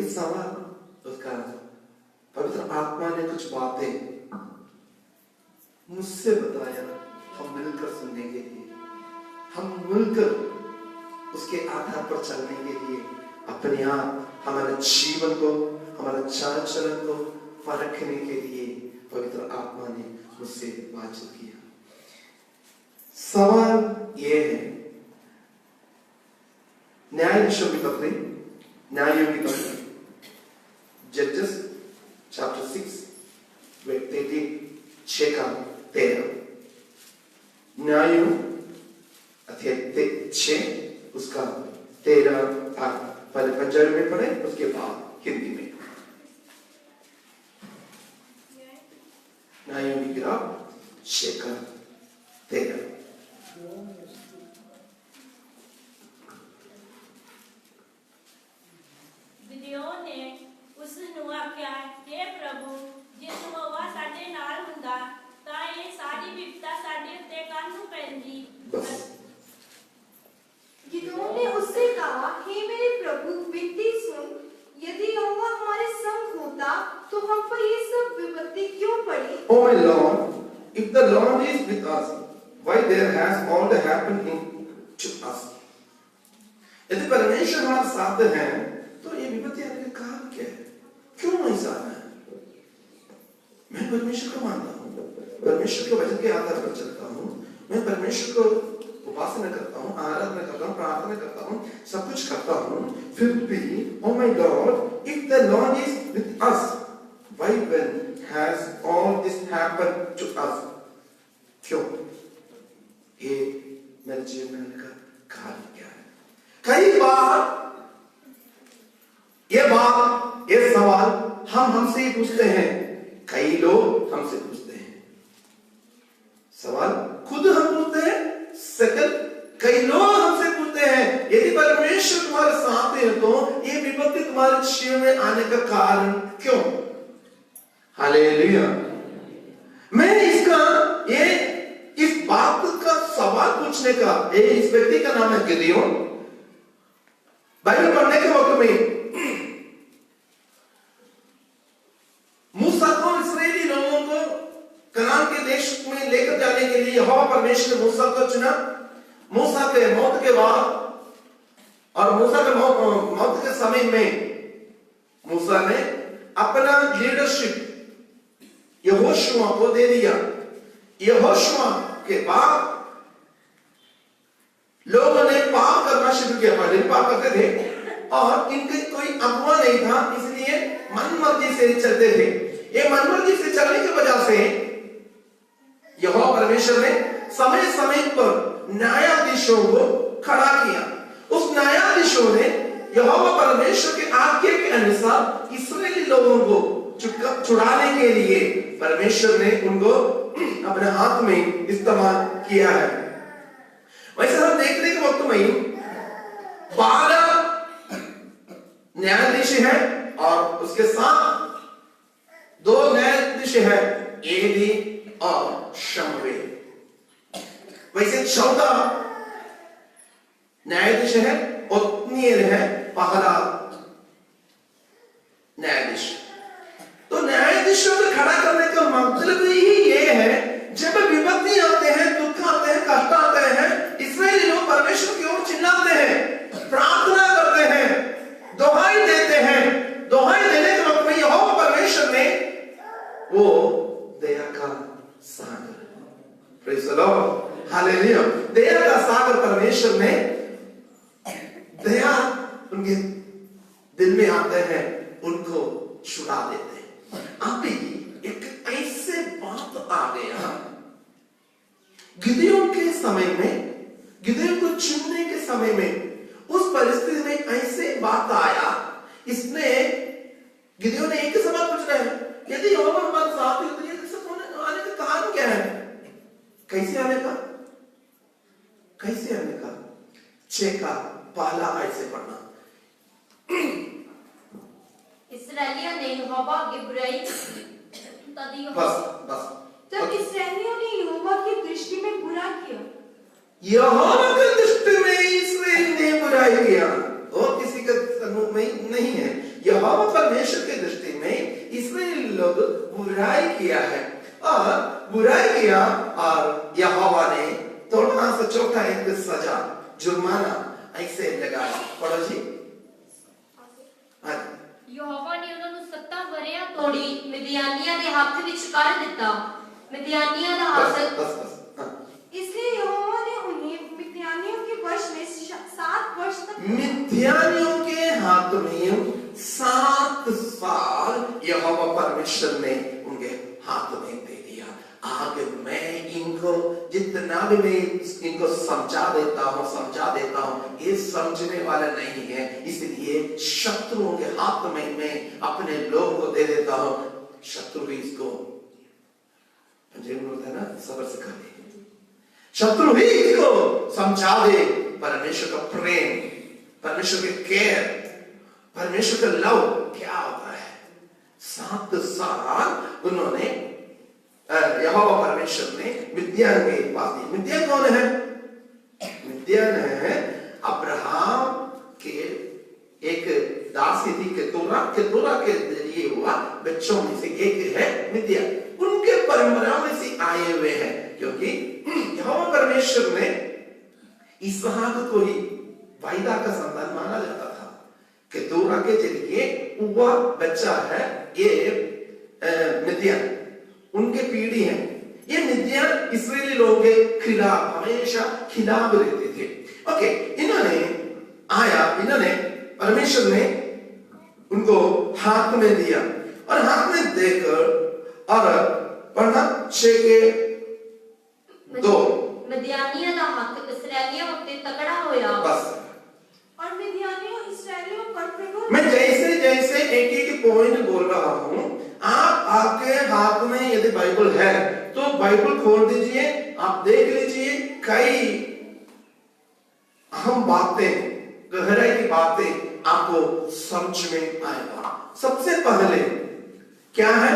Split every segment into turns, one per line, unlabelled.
एक सवाल उसका पवित्र आत्मा ने कुछ बातें मुझसे बताया, हम मिलकर सुनने के लिए, हम मिलकर उसके आधार पर चलने के लिए अपने आप हमारे जीवन को, हमारे चाल चलन को परखने के लिए पवित्र आत्मा ने मुझसे बातचीत किया। सवाल यह है, न्यायाधीशों की पत्री, न्यायों की पत्री, जजेस चैप्टर 6 6 का 13, न्यायों अध्याय 6 उसका 13 पहले पंजाबी में पढ़े, उसके बाद हिंदी में। न्यायों की किताब 6 का 13।
गिदयोन ने उस ਨੂੰ ਆਖਿਆ, हे प्रभु, ਜੇ ਯਹੋਵਾ ਸਾਡੇ ਨਾਲ ਹੁੰਦਾ ਤਾਂ ਇਹ ਸਾਰੀ ਵਿਪਤਾ ਸਾਡੇ ਉੱਤੇ ਕਾਹਨੂੰ ਪੈਂਦੀ।
गिदयोन ने उससे कहा, हे मेरे प्रभु, विनती सुन, यदि यहोवा हमारे संग होता तो हम पर ये सब विपत्ति क्यों पड़ी?
Oh my Lord, if the Lord is with us, why there has all that happened to us? यदि परमेश्वर हमारे साथ है तो ये विपत्ति आने का कारण क्या है? क्यों ऐसा है? मैं परमेश्वर को मानता हूँ, परमेश्वर के वचन के आधार पर चलता हूँ, मैं परमेश्वर को उपासना करता हूँ, आराधना करता हूँ, प्रार्थना करता हूँ, सब कुछ करता हूँ, फिर भी oh my God, if the Lord is with us, why then has all this happened to us? क्यों? ये मेरे जीवन में का कारण क्या है? कई बार ये सवाल हम हमसे ही पूछते हैं, कई लोग हमसे पूछते हैं। सवाल खुद हम पूछते हैं, सेकंड कई लोग हमसे पूछते हैं, यदि परमेश्वर तुम्हारे साथ है तो ये विपत्ति तुम्हारे जीवन में आने का कारण क्यों? हालेलुया। मैं इस बात का सवाल पूछने का, इस व्यक्ति का नाम है गिदयोन। बाइबल पढ़ने के वक्त में मूसा को इस्राएली लोगों को कनान के देश में लेकर जाने के लिए यहोवा परमेश्वर ने मूसा को चुना। मूसा के मौत के बाद और मूसा के मौत के समय में मूसा ने अपना लीडरशिप यहोशुआ को दे दिया। यहोशुआ के बाद लोगों ने पाप करना शुरू किया, पहले पाप करते थे और इनके कोई अगुवा नहीं था, इसलिए मनमर्जी से चलते थे। ये मनमर्जी से चलने की वजह से यहोवा परमेश्वर ने समय समय पर न्यायाधीशों को खड़ा किया। उस न्यायाधीशों ने यहोवा परमेश्वर के आज्ञा के अनुसार इस्राएली लोगों को छुड़ाने के लिए परमेश्वर ने उनको अपने हाथ में इस्तेमाल किया है। वैसे हम देखने के वक्त में 12 न्यायाधीश है और उसके साथ 2 न्यायाधीश है, एली और शमूएल। वैसे 14 न्यायाधीश है, ओत्नीएल है पहला न्यायाधीश। तो न्यायाधीशों को खड़ा करने का मतलब ही ये है, जब विपत्ति आते हैं, दुख आते हैं, कष्ट आते हैं, इस्राएली लोग परमेश्वर की ओर चिल्लाते हैं, प्रार्थना करते हैं, दुहाई देते हैं। दुहाई देने के वक्त में यहोवा परमेश्वर ने वो दया का सागर, प्रेज़ द लॉर्ड, हालेलुया, दया का सागर परमेश्वर ने दया उनके दिल में आते हैं, उनको छुड़ा देते हैं। अभी एक ऐसे बात आ गया गिदयोन के समय में, गिदयोन को चुनने के समय में, उस परिस्थिति में ऐसे बात आया, इसने गिदयोन ने एक सवाल पूछना है, यदि यहोवा हमारे साथ है तो ये सब आने का कारण क्या है? कैसे आने का? कैसे आने का? 6 का पहला आयत से पढ़ना।
इस्राएलियों ने यहोवा की बुराई
बस
तब इस्राएलियों ने यहोवा की दृष्टि में बुरा किया।
यहोवा की दृष्टि में इस्राएल ने बुराई किया, और किसी का समूह में नहीं है। यहोवा यहोवा परमेश्वर की दृष्टि में इस्राएली लोग बुराई किया है और बुराई किया और यहोवा ने थोड़ा सा छोटा एक सजा जुर्माना ऐसे लगाया। पढ़ो जी। हाँ
ਯहोਵਾ ਨੇ ਉਹਨਾਂ ਨੂੰ 7 ਵਰ੍ਹਿਆਂ ਤੋੜੀ ਮਿਦਿਆਨੀਆਂ ਦੇ ਹੱਥ ਵਿੱਚ ਕਰ ਦਿੱਤਾ। मिद्यानियों का
बस
हक
बस बस हाँ।
इसलिए यहोवा ने उन्हें मिद्यानियों के वश में 7 वर्ष तक
मिद्यानियों के हाथ में 7 साल यहोवा परमेश्वर ने उनके हाथ में दे दिया। आगे मैं इनको जितना भी मैं इनको समझा देता हूँ ये समझने वाला नहीं है, इसलिए शत्रुओं के हाथ में मैं अपने लोगों को दे देता हूँ। शत्रु ही इसको होता है ना, सबर सिखा दे, शत्रु ही इसको समझा दे परमेश्वर का प्रेम, परमेश्वर के केयर, परमेश्वर का लव क्या होता है। 7 साल उन्होंने यहोवा परमेश्वर ने मिद्यान के पास दी। मिद्यान कौन है? मिद्यान है अब्राहम के एक दासी थी, केतुरा के जरिए हुआ बच्चों में से एक है मिद्यान। उनके परंपरा में से आए हुए हैं, क्योंकि यहोवा परमेश्वर ने इसहाक को ही वायदा का संतान माना जाता था। केतुरा के जरिए हुआ बच्चा है ये मिद्यान, उनके पीढ़ी है। ये मिद्यान इस्राएली लोगों के खिलाफ हमेशा खिलाफ रहते थे। ओके, इन्होंने परमेश्वर ने उनको हाथ में दिया और हाथ में देकर और पढ़ना 6 के 2
मिद्यानियों का हक इस्राएलियों उत्ते तगड़ा होया।
बस
और मिद्यानियों इस्राएलियों पर प्रबल।
मैं जैसे एक पॉइंट बोल रहा हूं, आप आपके हाथ में यदि बाइबल है तो बाइबल खोल दीजिए, आप देख लीजिए कई अहम बातें, गहराई की बातें आपको समझ में आएगा। सबसे पहले क्या है?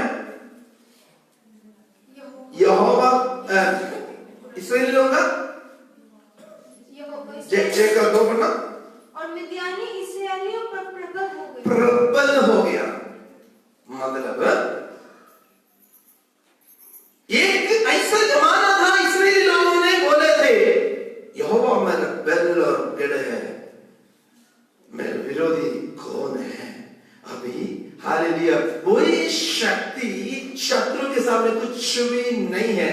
यहोवा इस्राएलियों का चेक कर दो पढ़ना।
और मिद्यानी इस्राएलियों पर प्रबल
हो गया मतलब एक ऐसा जमाना था, इस्राएली लोगों ने बोले थे यहोवा मेरा बैल और गढ़ है, मेरे विरोधी कौन है। अभी हालेलुया, कोई शक्ति शत्रु के सामने कुछ भी नहीं है।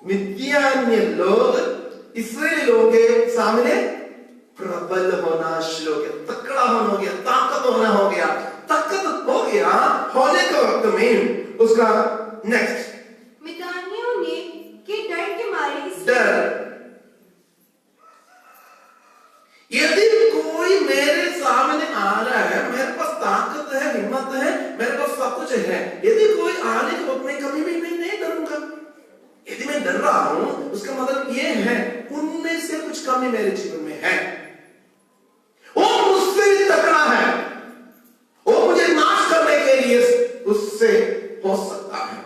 मिद्यानी लोग इस्राएली लोगों के सामने प्रबल होना शुरू हो गया, तकड़ा होना हो गया, ताकत होना हो गया, ताकत हो गया होने के वक्त में उसका नेक्स्ट
मिद्यानियों ने के डर के मारे
डर, यदि कोई मेरे सामने आ रहा है, मेरे पास ताकत है, हिम्मत है, मेरे पास सब कुछ है, यदि कोई आने के वक्त में कभी भी मैं नहीं डरूंगा। यदि मैं डर रहा हूं उसका मतलब ये है उनमें से कुछ कमी मेरे जीवन में है, वो मुझसे तकड़ा है, वो मुझे नाश करने के लिए उससे हो सकता है,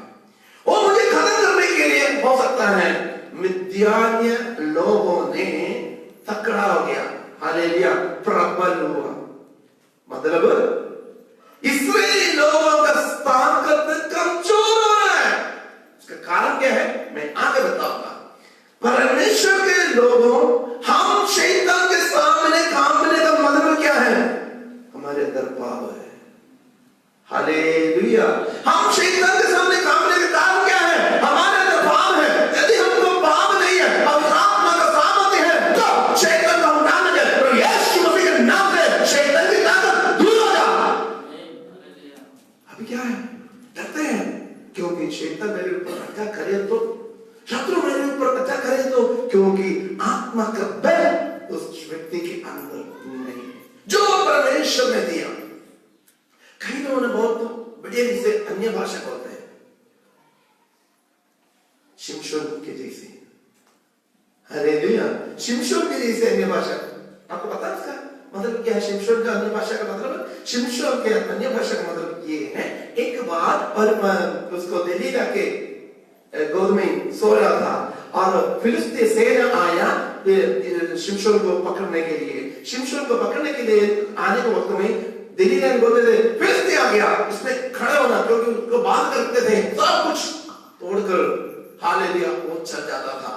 वो मुझे खत्म करने के लिए हो सकता है। मिद्यानी लोगों ने तकड़ा हो गया, हालेलुया, प्रबल हुआ। मतलब इस्राएली लोगों का ताकत कमजोर हो रहा है। इसका कारण क्या है मैं आगे बताऊंगा। परमेश्वर के लोगों, हम शैतान के सामने कांपने का मतलब क्या है? हमारे अंदर पाप है। हालेलुया, हम शैतान के सामने कांपने का कारण क्या है? हमारे अंदर पाप है। यदि हमको पाप नहीं है और आत्मा का सामर्थ्य है तो शैतान का उठाना है। तो यीशु मसीह के नाम से शैतान की ताकत दूर हो जा। अभी क्या है? डरते हैं क्योंकि शैतान मेरे ऊपर अटैक करे तो, शत्रु मेरे ऊपर अटैक करे तो, क्योंकि आत्मा का बल उस व्यक्ति के अंदर नहीं जो परमेश्वर ने दिया। कई लोगों ने बहुत बढ़िया जिसे अन्य भाषा बोलते हैं, शिमशोन के जैसे, हालेलुया, शिमशोन के जैसे अन्य भाषा। आपको पता है इसका मतलब क्या है? शिमशोन का अन्य भाषा का मतलब, शिमशोन के अन्य भाषा का मतलब ये है, एक बार और उसको दिलीला के गोद में सो रहा था और फिलिस्तीन सेना आया शिमशोन को पकड़ने के लिए। शिमशोन को पकड़ने के लिए आने के वक्त में दिलीला बोलते थे आ गया, उसने खड़े होना, क्योंकि उनको बात करते थे, सब कुछ तोड़कर हालेलुया वो चल जाता था।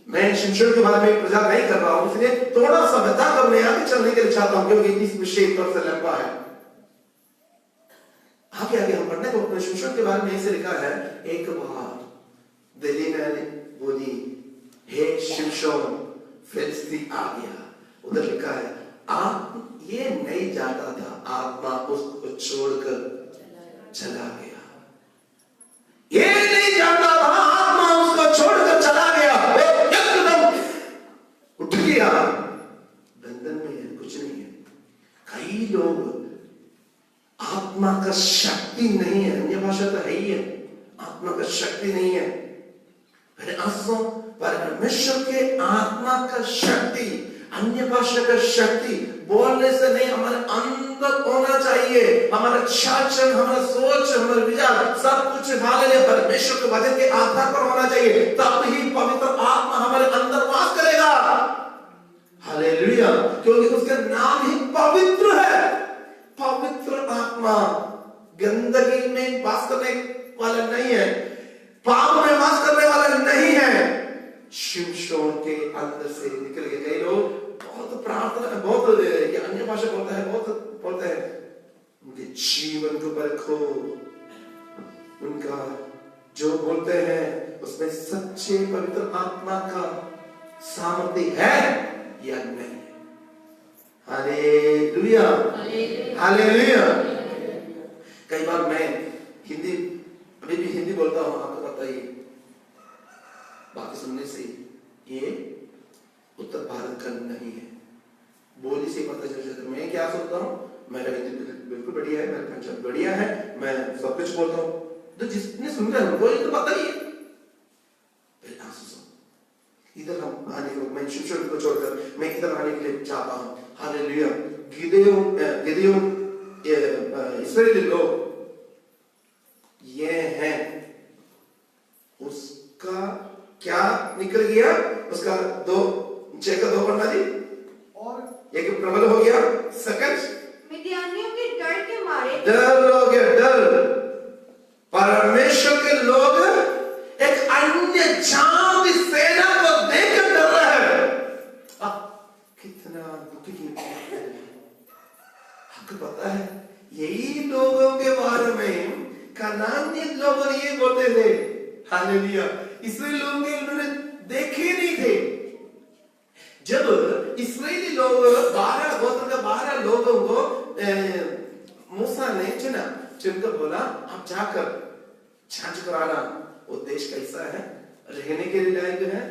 मैं शिमशोन के बारे में प्रचार नहीं कर रहा हूं, इसलिए थोड़ा सा बता कर मैं आगे चलने के लिए चाहता हूं, क्योंकि इस विषय पर से लंबा है। आगे आगे हम पढ़ने को शिमशोन के बारे में ऐसे लिखा है, एक बार दलीला ने बोली, हे शिमशोन फिलिस्ती आ गया। उधर लिखा है, आप ये नहीं जानता था, आत्मा उसको छोड़कर चला गया। ये नहीं जानता था, आत्मा उसको छोड़कर चला गया। वो एकदम उठ गया। बंधन में है, कुछ नहीं है। कई लोग आत्मा का शक्ति नहीं है, अन्य भाषा तो है ही है, आत्मा का शक्ति नहीं है। परमेश्वर के आत्मा का शक्ति, अन्य भाषा का शक्ति बोलने से नहीं, हमारे अंदर होना चाहिए। हमारा शासन, हमारा सोच, हमारा विचार सब कुछ हालेलुया परमेश्वर के वचन के आधार पर होना चाहिए, तब ही पवित्र आत्मा हमारे अंदर वास करेगा। हालेलुया, क्योंकि उसका नाम ही पवित्र है। पवित्र आत्मा गंदगी में वास करने वाला नहीं है, पाप में वास करने वाला नहीं है। शिमशोन के अंदर से निकल गए। कई लोग बहुत प्रार्थना, बहुत अन्य भाषा बोलता है, बहुत बोलते हैं, उनके जीवन को परखो, उनका जो बोलते हैं उसमें सच्चे पवित्र आत्मा का सामर्थ्य है या नहीं। Hallelujah, hallelujah. कई बार मैं हिंदी, अभी भी हिंदी बोलता हूं, आपको पता ही, बाकी सुनने से ये उत्तर भारत का नहीं है, बोली से पता चल जाता है। मैं क्या सोचता हूँ, मेरा हिंदी बिल्कुल बढ़िया है, मेरा पंजाबी बढ़िया है, मैं सब कुछ बोलता हूँ, तो जिसने सुन रहा है उनको तो पता ही है। इधर हम आने को, मैं शिमशोन को छोड़कर मैं इधर आने के लिए चाहता हूँ। हालेलुया। गिदोन इस्राएली लोग ये हैं, उसका क्या निकल गया, उसका 2:6 पढ़ना जी। और एक प्रबल हो गया, सेकंड
मिद्यानियों के डर के मारे,
डर हो गया, डर। परमेश्वर के लोग एक अन्य जाति सेना को देखकर डर रहे हैं। कितना दुखी की बात है। आपको पता है, यही लोगों के बारे में कनानी लोग ये बोलते थे, हालेलुया, इस्राएली लोग उन्होंने देखे नहीं थे। जब इस्राएली लोग 12 गोत्र के 12 लोगों को मूसा ने चुनकर बोला, आप जाकर जांच कराना, वो देश कैसा है, रहने के लिए लायक है,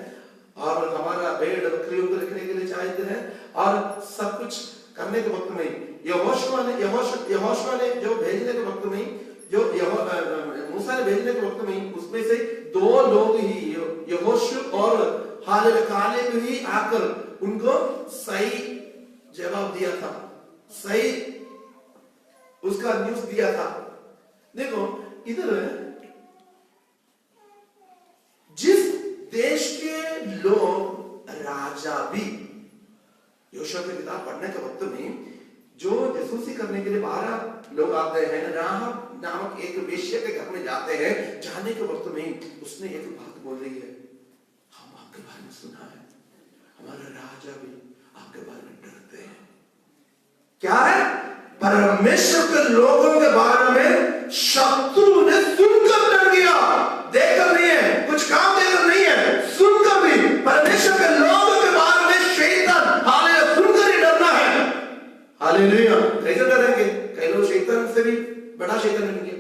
और हमारा भेड़ बकरियों को रखने के लिए चाहिए है, और सब कुछ करने के वक्त में यहोशुआ ने जो भेजने के वक्त में, जो मूसा ने भेजने के वक्त में, उसमें से 2 लोग ही, यहोशू और कालेब ही आकर उनको सही जवाब दिया था, सही उसका न्यूज़ दिया था। देखो इधर जिस देश के लोग राजा भी, योशुआ की किताब पढ़ने के वक्त में जो जासूसी करने के लिए 12 लोग आते हैं, राहब नामक एक वेश्या के घर में जाते हैं, जाने के वक्त में उसने एक बात बोल रही है, हम आपके बारे में सुना है, हमारा राजा भी आपके बारे में डरते हैं। क्या है? परमेश्वर के लोगों के बारे में शत्रु ने सुनकर डर गया, देखकर नहीं है, कुछ काम देकर नहीं है, सुनकर भी परमेश्वर के लोगों के बारे में शैतान हालेलुया सुनकर ही डरना है। हालेलुया। कैसे डरेंगे? कई लोग शैतान से भी बड़ा शैतान बनेंगे।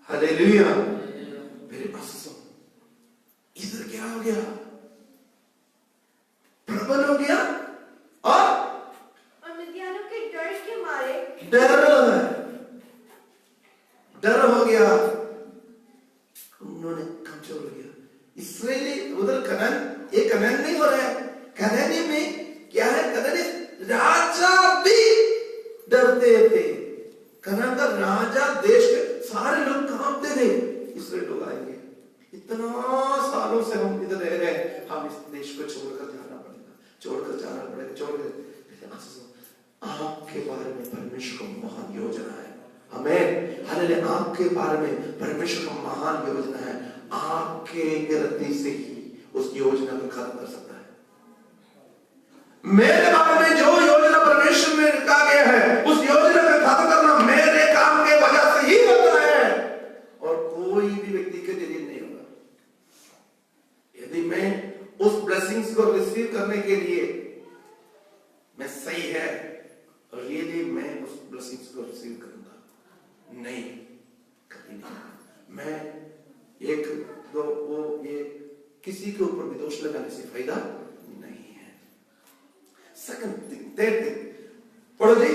हालेलुया। मेरे पास सुनो, इधर क्या हो गया? प्रबल हो गया और
मिद्यानियों के डर के मारे,
डर हो गया, उन्होंने कमजोर हो गया। इस्राएली उधर कनान, ये कनान नहीं हो रहा है, कनानी में क्या है? कनानी राजा भी डरते थे। कनान का राजा, देश के सारे लोग कांपते थे, इस्राएल लोग आएंगे, इतना सालों से हम इधर रह रहे हैं, हम इस देश को छोड़कर जाना पड़ेगा, छोड़कर जाना पड़ेगा, छोड़कर। आपके बारे में परमेश्वर हालेलुया, आग के बारे में परमेश्वर का महान योजना है। आग के गिरती से ही उस योजना को खत्म कर सकता है। मेरे बारे में जो योजना परमेश्वर में लिखा गया है, उस योजना को खत्म करना मेरे काम के वजह से ही होता है, और कोई भी व्यक्ति के जरिए नहीं होगा। यदि मैं उस ब्लेसिंग्स को रिसीव करने के लिए मैं सही है, और यदि मैं उस ब्लेसिंग्स को रिसीव करूंगा, नहीं, कभी नहीं। मैं एक दो वो ये किसी के ऊपर भी दोष लगाने से फायदा नहीं है। सेकंड थिंग, थर्ड थिंग, पढ़ो जी।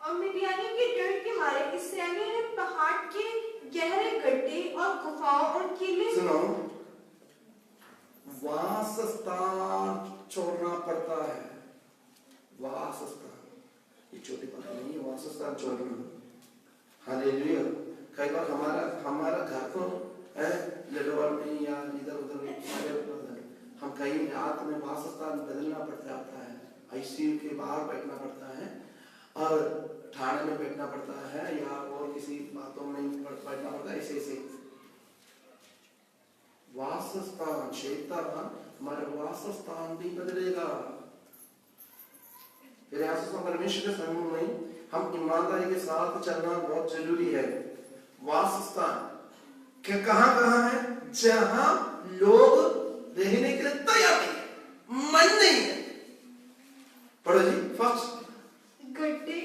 और मिद्यानियों के डर के मारे इस्राएलियों ने पहाड़ के गहरे गड्ढे और गुफाओं और किले
सुनो, वासस्थान छोड़ना पड़ता है। वासस्थान, ये छोटी बात नहीं है, वासस्थान छोड़ना। हालेलुया। कई बार हमारा घर तो है लड़वार में या इधर उधर, हम कहीं रात में वासस्थान बदलना पड़ जाता है, आईसीयू के बाहर बैठना पड़ता है, और थाने में बैठना पड़ता है, या और किसी बातों में बैठना पड़ता है। ऐसे वासस्थान, शैतान हमारा वासस्थान भी बदलेगा। फिर परमेश्वर के समूह में हम ईमानदारी के साथ चलना बहुत जरूरी है। वासस्थान कहां है? जहां लोग रहने के लिए तैयार नहीं है, मन नहीं है। पढ़ो जी। फर्स्ट,
गड्ढे,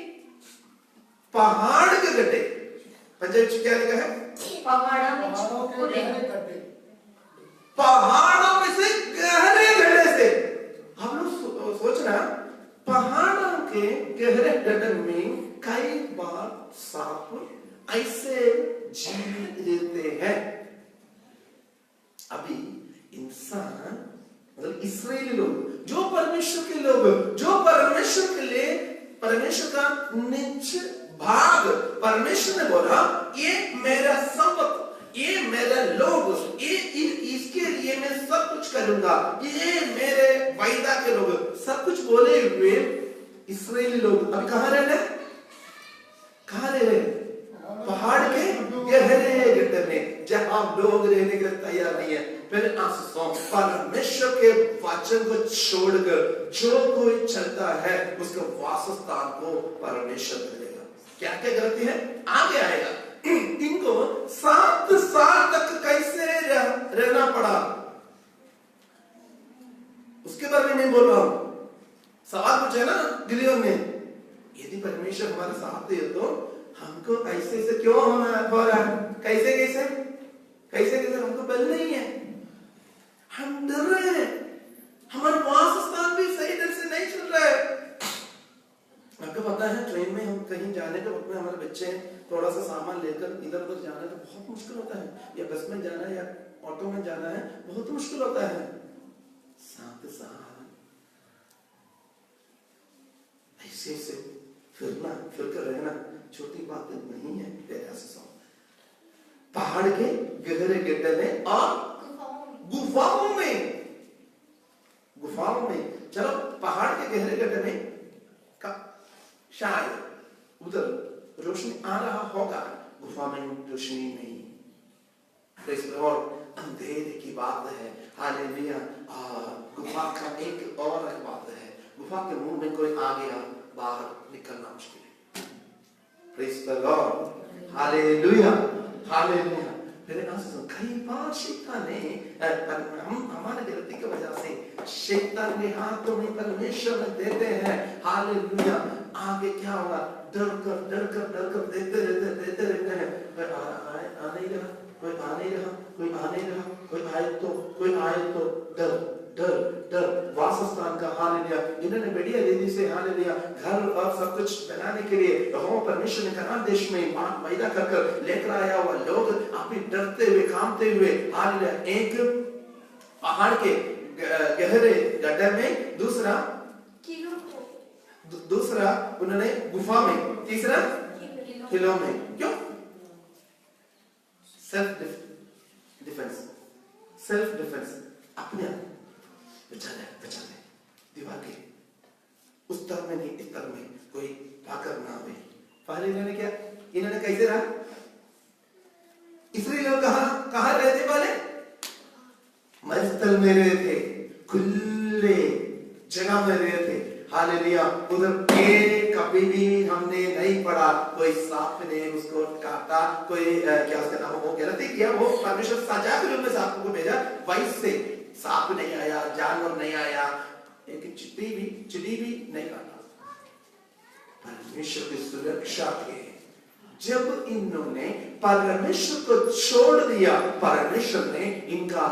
पहाड़ के गड्ढे। पंजाबी क्या लिखा है?
पहाड़ों में
से गहरे गड्ढे से। हम लोग सोचना, पहाड़ों के गहरे गड्ढे में कई बार सांप ऐसे जीवित रहते हैं। अभी इंसान मतलब इस्राएली लोग, जो परमेश्वर के लोग, जो परमेश्वर के लिए परमेश्वर का निज भाग, परमेश्वर ने बोला ये मेरा संपत्ति, ये मेरा लोग, ये इसके लिए मैं सब कुछ करूंगा, ये मेरे वायदा के लोग, सब कुछ बोले हुए इस्राएली लोग अभी कहां रह रहे? कहां रह रहे? पहाड़ के गहरे गड्ढे में, जहां लोग रहने के लिए तैयार नहीं है। फिर आंसू परमेश्वर के वचन को छोड़कर जो कोई चलता है, उसके वासस्थान को परमेश्वर मिलेगा। क्या क्या गलती है आगे आएगा। इनको 7 साल तक कैसे रहना पड़ा, उसके बारे में नहीं बोल रहा हूं। सवाल पूछे ना गिलियन ने, यदि परमेश्वर हमारे साथ है तो हमको ऐसे क्यों होना हो रहा है? कैसे हमको बल नहीं है, हम डर रहे हैं, हमारा वासस्थान भी सही ढंग से नहीं चल रहा है। आपको पता है ट्रेन में हम कहीं जाने के वक्त में हमारे बच्चे थोड़ा सा सामान लेकर इधर उधर जाना तो बहुत मुश्किल होता है, या बस में जाना है या ऑटो में जाना है, बहुत मुश्किल होता है। 7 साल ऐसे फिर कर रहना छोटी बात नहीं है। पहाड़ के गहरे गड्ढे में और गुफाओं में चलो, पहाड़ के गहरे गड्ढे में शायद उधर रोशनी आ रहा होगा, गुफा में रोशनी नहीं। और अंधेरे की बात है। हालेलुया। गुफा का एक और बात है, गुफा के मुंह में कोई आ गया, बाहर निकलना मुश्किल है। Praise the lord. Hallelujah, hallelujah. फिर कई बार शैतान ने हमारे गलती की वजह से शैतान के हाथों में परमेश्वर में देते हैं। हालेलुया। आगे क्या होगा? डर कर देते रहते हैं। कोई आए तो डर वासस्थान का। हालेलुया। इन्होंने बढ़िया रीति से हालेलुया घर और सब कुछ बनाने के लिए यहोवा परमेश्वर ने कनान देश में वायदा कर लेकर आया हुआ लोग अभी डरते हुए कांपते हुए हालेलुया एक पहाड़ के गहरे गड्ढे में, दूसरा उन्होंने गुफा में, तीसरा किलों में। क्यों? Self defence. अपने बचा ले दीवार के उस तरफ में नहीं, इस तरफ में कोई भाकर ना आवे। पहले इन्होंने क्या इन्होंने कैसे रहा? इसलिए लोग कहाँ रहते वाले? मरुस्थल में रहे थे, खुले जगह में रहे थे। हालेलुया। उधर एक कभी भी हमने नहीं पढ़ा कोई सांप ने उसको काटा, कोई क्या उसका नाम, वो गलती किया, वो परमेश्वर सजा के रूप में सांप को भेजा, वैसे सांप नहीं आया, जानवर नहीं आया, एक चिड़ी भी नहीं काटा। परमेश्वर की सुरक्षा के जब इन्होंने परमेश्वर को छोड़ दिया, परमेश्वर ने इनका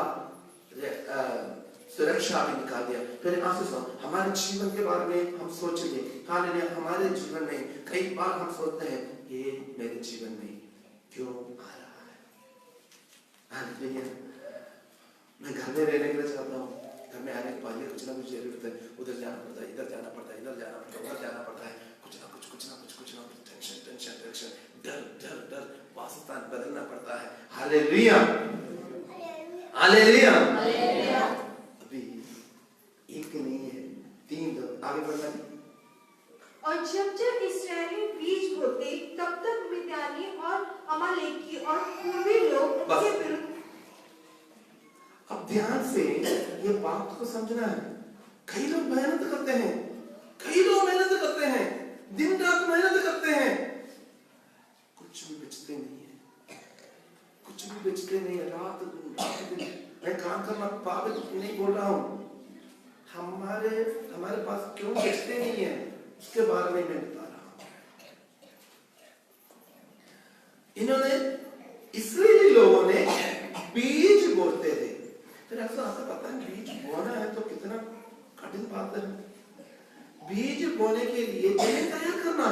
सुरक्षा भी निकाल दिया। फिर आंसू सुनो, हमारे जीवन के बारे में हम सोचेंगे। हालेलुया। हमारे जीवन में कई बार हम सोचते हैं, ये मेरे जीवन में क्यों आ रहा है? हालेलुया। मैं घर में रहने के लिए चाहता हूँ, घर में आने के बाद कुछ ना कुछ जरूरत है, उधर जाना पड़ता है, इधर जाना पड़ता है, इधर जाना पड़ता है, उधर जाना पड़ता है, कुछ ना कुछ टेंशन, डर, वासस्थान बदलना पड़ता है। Hallelujah, hallelujah. अभी एक नहीं है, 3 दो, आगे बढ़ना नहीं।
और जब इस्राएली बीज बोते, तब तक मिद्यानी और अमालेकी और पूर्वी लोग उनके विरुद्ध।
अब ध्यान से ये बात को समझना है। कई लोग मेहनत करते हैं, दिन रात मेहनत करते हैं, कुछ भी बचते नहीं है, रात दिन मैं काम करना पागल नहीं बोल रहा हूँ, हमारे पास क्यों बचते नहीं है, उसके बारे में मैं बता रहा हूँ। इन्होंने इसराइली लोगों ने बीज बोते थे। फिर ऐसा आपको पता है बीज बोना है तो कितना कठिन बात है। बीज बोने के लिए जमीन तैयार करना,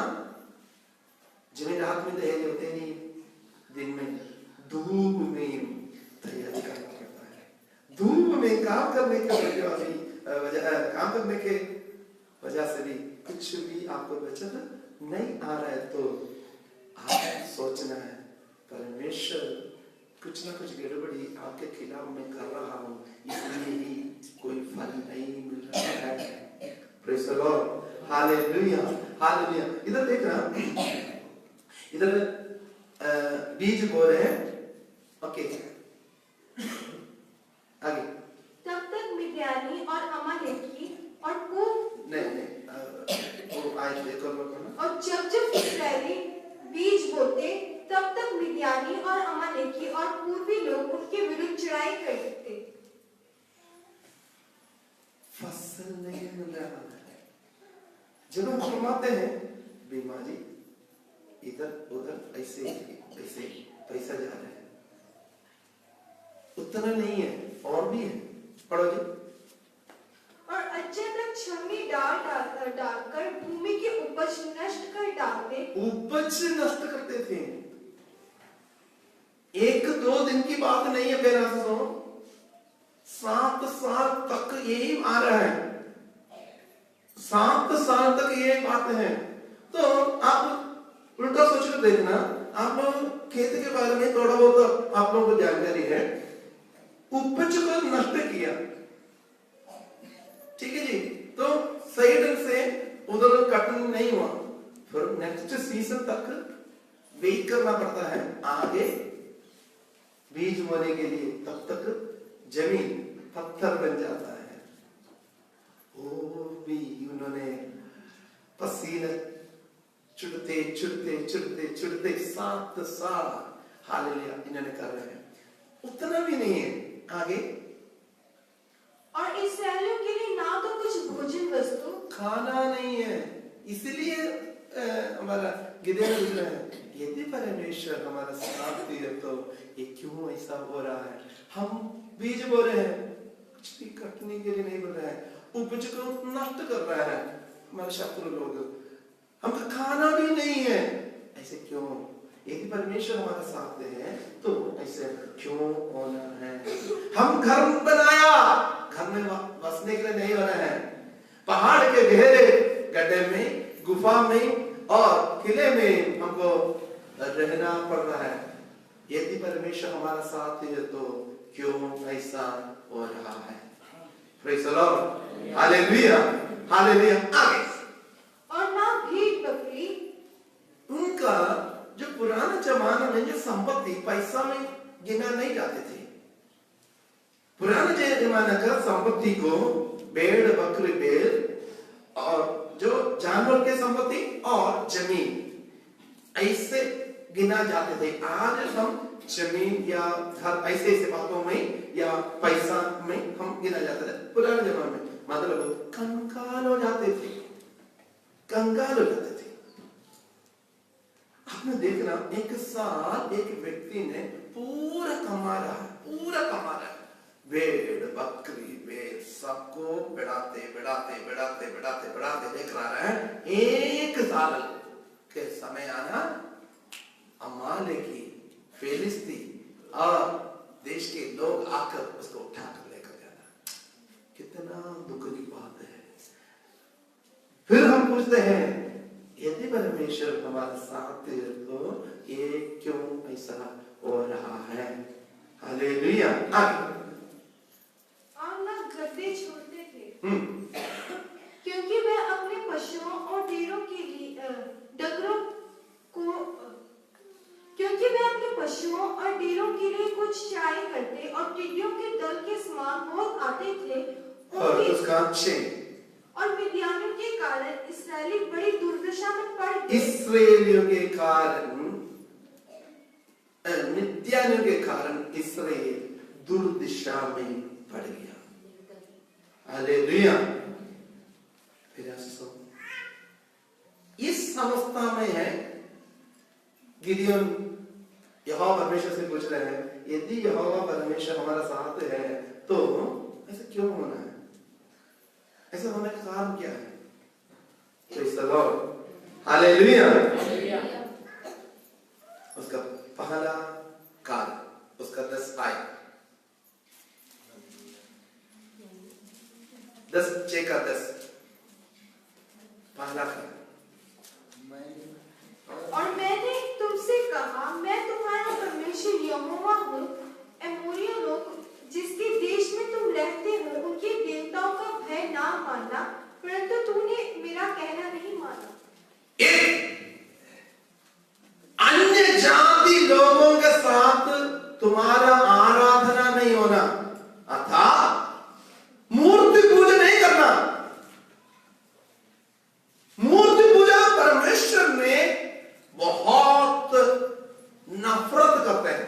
जमीन रात में तैयार होते नहीं, दिन में धूप में तैयारी करना पड़ता है। धूप में काम करने के वजह से भी कुछ भी आपको बचत नहीं आ रहा है, तो आप सोचना है परमेश्वर कुछ ना कुछ गड़बड़ी आपके खिलाफ में कर रहा हूँ, इसलिए ही कोई फल नहीं मिल रहा है। Praise the lord, hallelujah, hallelujah. इधर देखना, इधर बीज बो रहे हैं। ओके, आगे।
तब तक मिद्यानी और अमालेकी और
नहीं वो आए देखो ना।
और जब इस्राएली बीज बोते, तब तक मिद्यानी और अमालेकी और पूर्वी लोग उनके विरुद्ध चढ़ाई करते थे।
फसल नहीं मिल रहा है, जब हम कमाते हैं बीमारी इधर उधर ऐसे पैसा जा रहा है, उतना नहीं है, और भी है। पढ़ो जी।
और अचानक छलनी डालकर भूमि की उपज नष्ट कर डालते। उपज
नष्ट करते थे। 1-2 दिन की बात नहीं है, मेरा सुनो, 7 साल तक यही आ रहा है, 7 साल तक ये बात है। तो आप उल्टा सोच कर देखना, आप लोग खेती के बारे में थोड़ा बहुत आप लोगों को जानकारी है, उपज को नष्ट किया, ठीक है जी, तो सही ढंग से उधर कटन नहीं हुआ, फिर नेक्स्ट सीजन तक वेट करना पड़ता है आगे बीज बोने के लिए, तब तक जमीन पत्थर बन जाता है। वो भी उन्होंने पसीना चुड़ते 7 साल हालेलुया इन्होंने कर रहे हैं, उतना भी नहीं है। आगे।
और इस्राएलियों के लिए ना तो कुछ भोजन वस्तु, खाना
नहीं है, इसलिए हमारा गिदोन लिख रहा है, यदि परमेश्वर हमारा साथ दिए तो ये क्यों ऐसा हो रहा है। हम बीज बो रहे हैं, कुछ भी कटने के लिए नहीं बोल रहा है, उपज को नष्ट कर रहा है हमारे शत्रु लोग, हमको खाना भी नहीं है, ऐसे क्यों। यदि परमेश्वर हमारा साथ दे है तो ऐसे क्यों होना है। हम घर बनाया, घर में बसने के लिए नहीं होना है, पहाड़ के गहरे गड्ढे में, गुफा में और किले में हमको रहना पड़ रहा है। यदि परमेश्वर हमारा साथ है तो क्यों ऐसा हो रहा है। Praise the lord, hallelujah, hallelujah. आगे।
और ना भेड़ बकरी,
उनका जो गिना नहीं जाते थे। पुराने जमाने का संपत्ति को भेड़ बकरी बैल और जो जानवर के संपत्ति और जमीन ऐसे गिना जाते थे। आज हम जमीन या घर ऐसे बातों में या पैसा में हम गिना जाते थे। पुराने जमाने में मतलब कंगाल हो जाते थे, कंगाल हो जाते थे। आपने देखना एक साल एक व्यक्ति ने पूरा कमा रहा है, पूरा कमा रहा है, भेड़ बकरी बैल सबको बढ़ाते बढ़ाते बढ़ाते बढ़ाते बढ़ाते देख रहा है। एक साल के समय आना अमालेकी फिलिस्ती और देश के लोग आकर उसको उठाकर लेकर जाना, कितना दुख की बात है। फिर हम पूछते हैं यदि परमेश्वर हमारे साथ है तो ये क्यों ऐसा हो रहा है? हालेलुया।
और ना गड्ढे छोड़ते थे क्योंकि वे अपने पशुओं और डेरों के लिए डंगरों को क्योंकि वे अपने पशुओं और डेरों के लिए कुछ चाय करते और टिड्डियों के दल के समान बहुत आते थे।
और उसका छेद
और मिद्यानियों के कारण इस्राएली बड़ी दुर्दशा में पड़ गए।
इस्राएलियों के कारण मिद्यानियों के कारण इस्राएल दुर्दिशा में पड़ गया। हालेलुया। फिर इस अवस्था में है गिदियोन यहोवा परमेश्वर से पूछ रहे हैं यदि यहोवा परमेश्वर हमारा साथ है तो ऐसा क्यों होना है? ऐसा होने का कारण क्या है? Praise the Lord. हालेलुया। उसका पहला कारण, उसका 10 आयत, 10 पहला कारण।
और मैंने तुमसे कहा मैं तुम्हारा परमेश्वर यहोवा हूँ। एमोरियों लोग जिसके देश में तुम रहते हो उनके देवताओं का भय ना मानना, परंतु तूने मेरा कहना नहीं माना।
अन्य जाति लोगों के साथ तुम्हारा आराधना नहीं होना, अर्थात मूर्ति पूजा नहीं करना। मूर्ति पूजा परमेश्वर में बहुत नफरत करते हैं।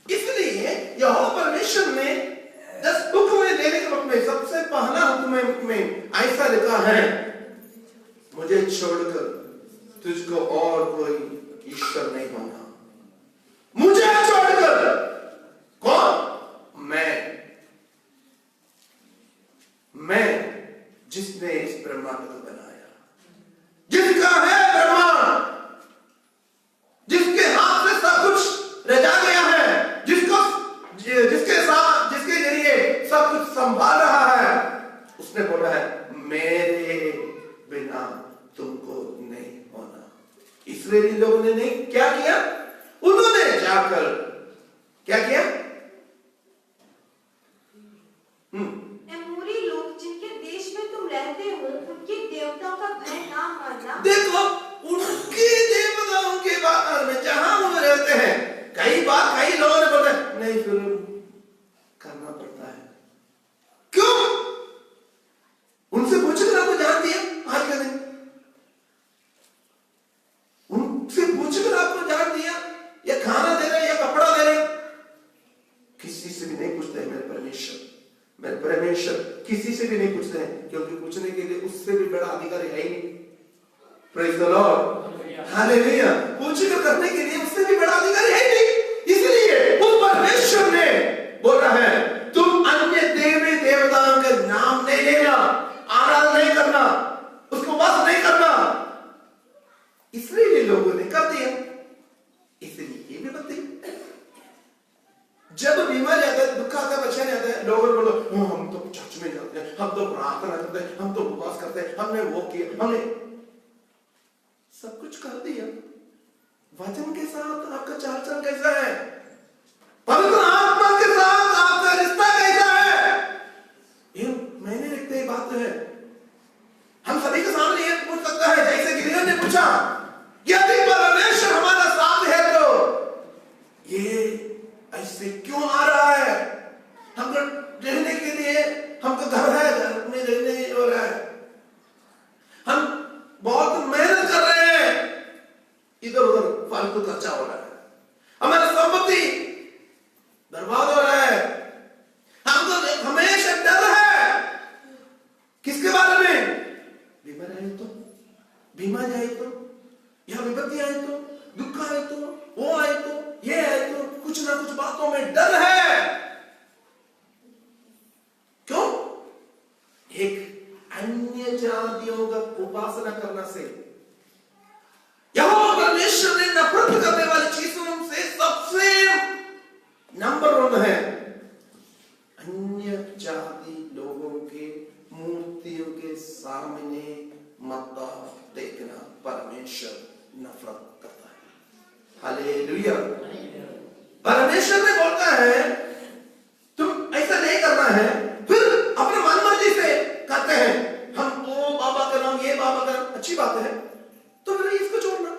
इसलिए यहोवा परमेश्वर ने 10 हुक्म देने के वक्त में सबसे पहला हुक्म में ऐसा लिखा है मुझे छोड़कर तुझको और कोई ईश्वर नहीं होना। मुझे छोड़कर कौन? मैं जिसने इस ब्रह्मांड को बनाया, जिसका है ब्रह्मांड, जिसके हाथ से सब कुछ रचा गया है, जिसके जरिए सब कुछ संभाल रहा है, उसने बोला है मेरे बिना तुमको नहीं होना। इस्राएली लोगों ने नहीं क्या किया? उन्होंने जाकर क्या किया?
एमोरी लोग जिनके देश में तुम रहते हो उनके देवताओं का भय ना मानना।
देखो उनके देवताओं के बारे में जहां वो रहते हैं, कई लोगों ने बोला नहीं फिर करना पड़ता है। क्यों? उनसे पूछकर आपको जान दिया आज के दिन, उनसे पूछकर आपको जान दिया या खाना दे रहे या कपड़ा दे रहे, किसी से भी नहीं पूछते मेरे परमेश्वर किसी से भी नहीं पूछते हैं, क्योंकि पूछने के लिए उससे भी बड़ा अधिकारी है ही नहीं। Praise the lord. हालेलुया। पूछकर करने के लिए उससे भी बड़ा अधिकारी है ही नहीं। इसलिए उस परमेश्वर ने बोला है तुम अन्य देवी देवताओं के नाम नहीं लेना, आराधना नहीं करना, उसको बस नहीं करना। इसलिए लोगों ने कर दिया। इसलिए ये भी बताइए जब बीमारी आता है, दुख आता है, परेशानी आता है, लोग बोलो हम तो चर्च में जाते हैं, हम तो प्रार्थना करते हैं, हम तो उपवास करते हैं, हमने वो किया, हमने सब कुछ कर दिया। वचन के साथ आपका चाल चलन कैसा है? पवित्र आत्मा के साथ आपका रिश्ता कैसा है? ये मैंने लिखते ही बात है, हम सभी के सामने ये पूछ सकता है जैसे गिरियन ने पूछा यदि परमेश्वर हमारा साथ है तो ये ऐसे फालतू खर्चा हो रहा है, हमारा संपत्ति बर्बाद हो रहा है, हमको हमेशा डर है। किसके बारे में? बीमार आए तो, बीमारी आए तो, या विपत्ति आए तो, दुख आए तो, वो आए तो, ये आए तो, कुछ ना कुछ बातों में डर है। क्यों? एक अन्य जातियों का उपासना करना से, यहोवा परमेश्वर ने नफरत करने वाली चीजों से सबसे नंबर 1 है अन्य जाति लोगों के मूर्तियों के सामने माथा टेकना। परमेश्वर नफरत करता है। हालेलुया। परमेश्वर ने बोलता है तुम ऐसा नहीं करना है, फिर अपने मनमर्जी से कहते हैं हम वो बाबा का नाम, ये बाबा का नाम, अच्छी बात है, तो फिर इसको छोड़ना।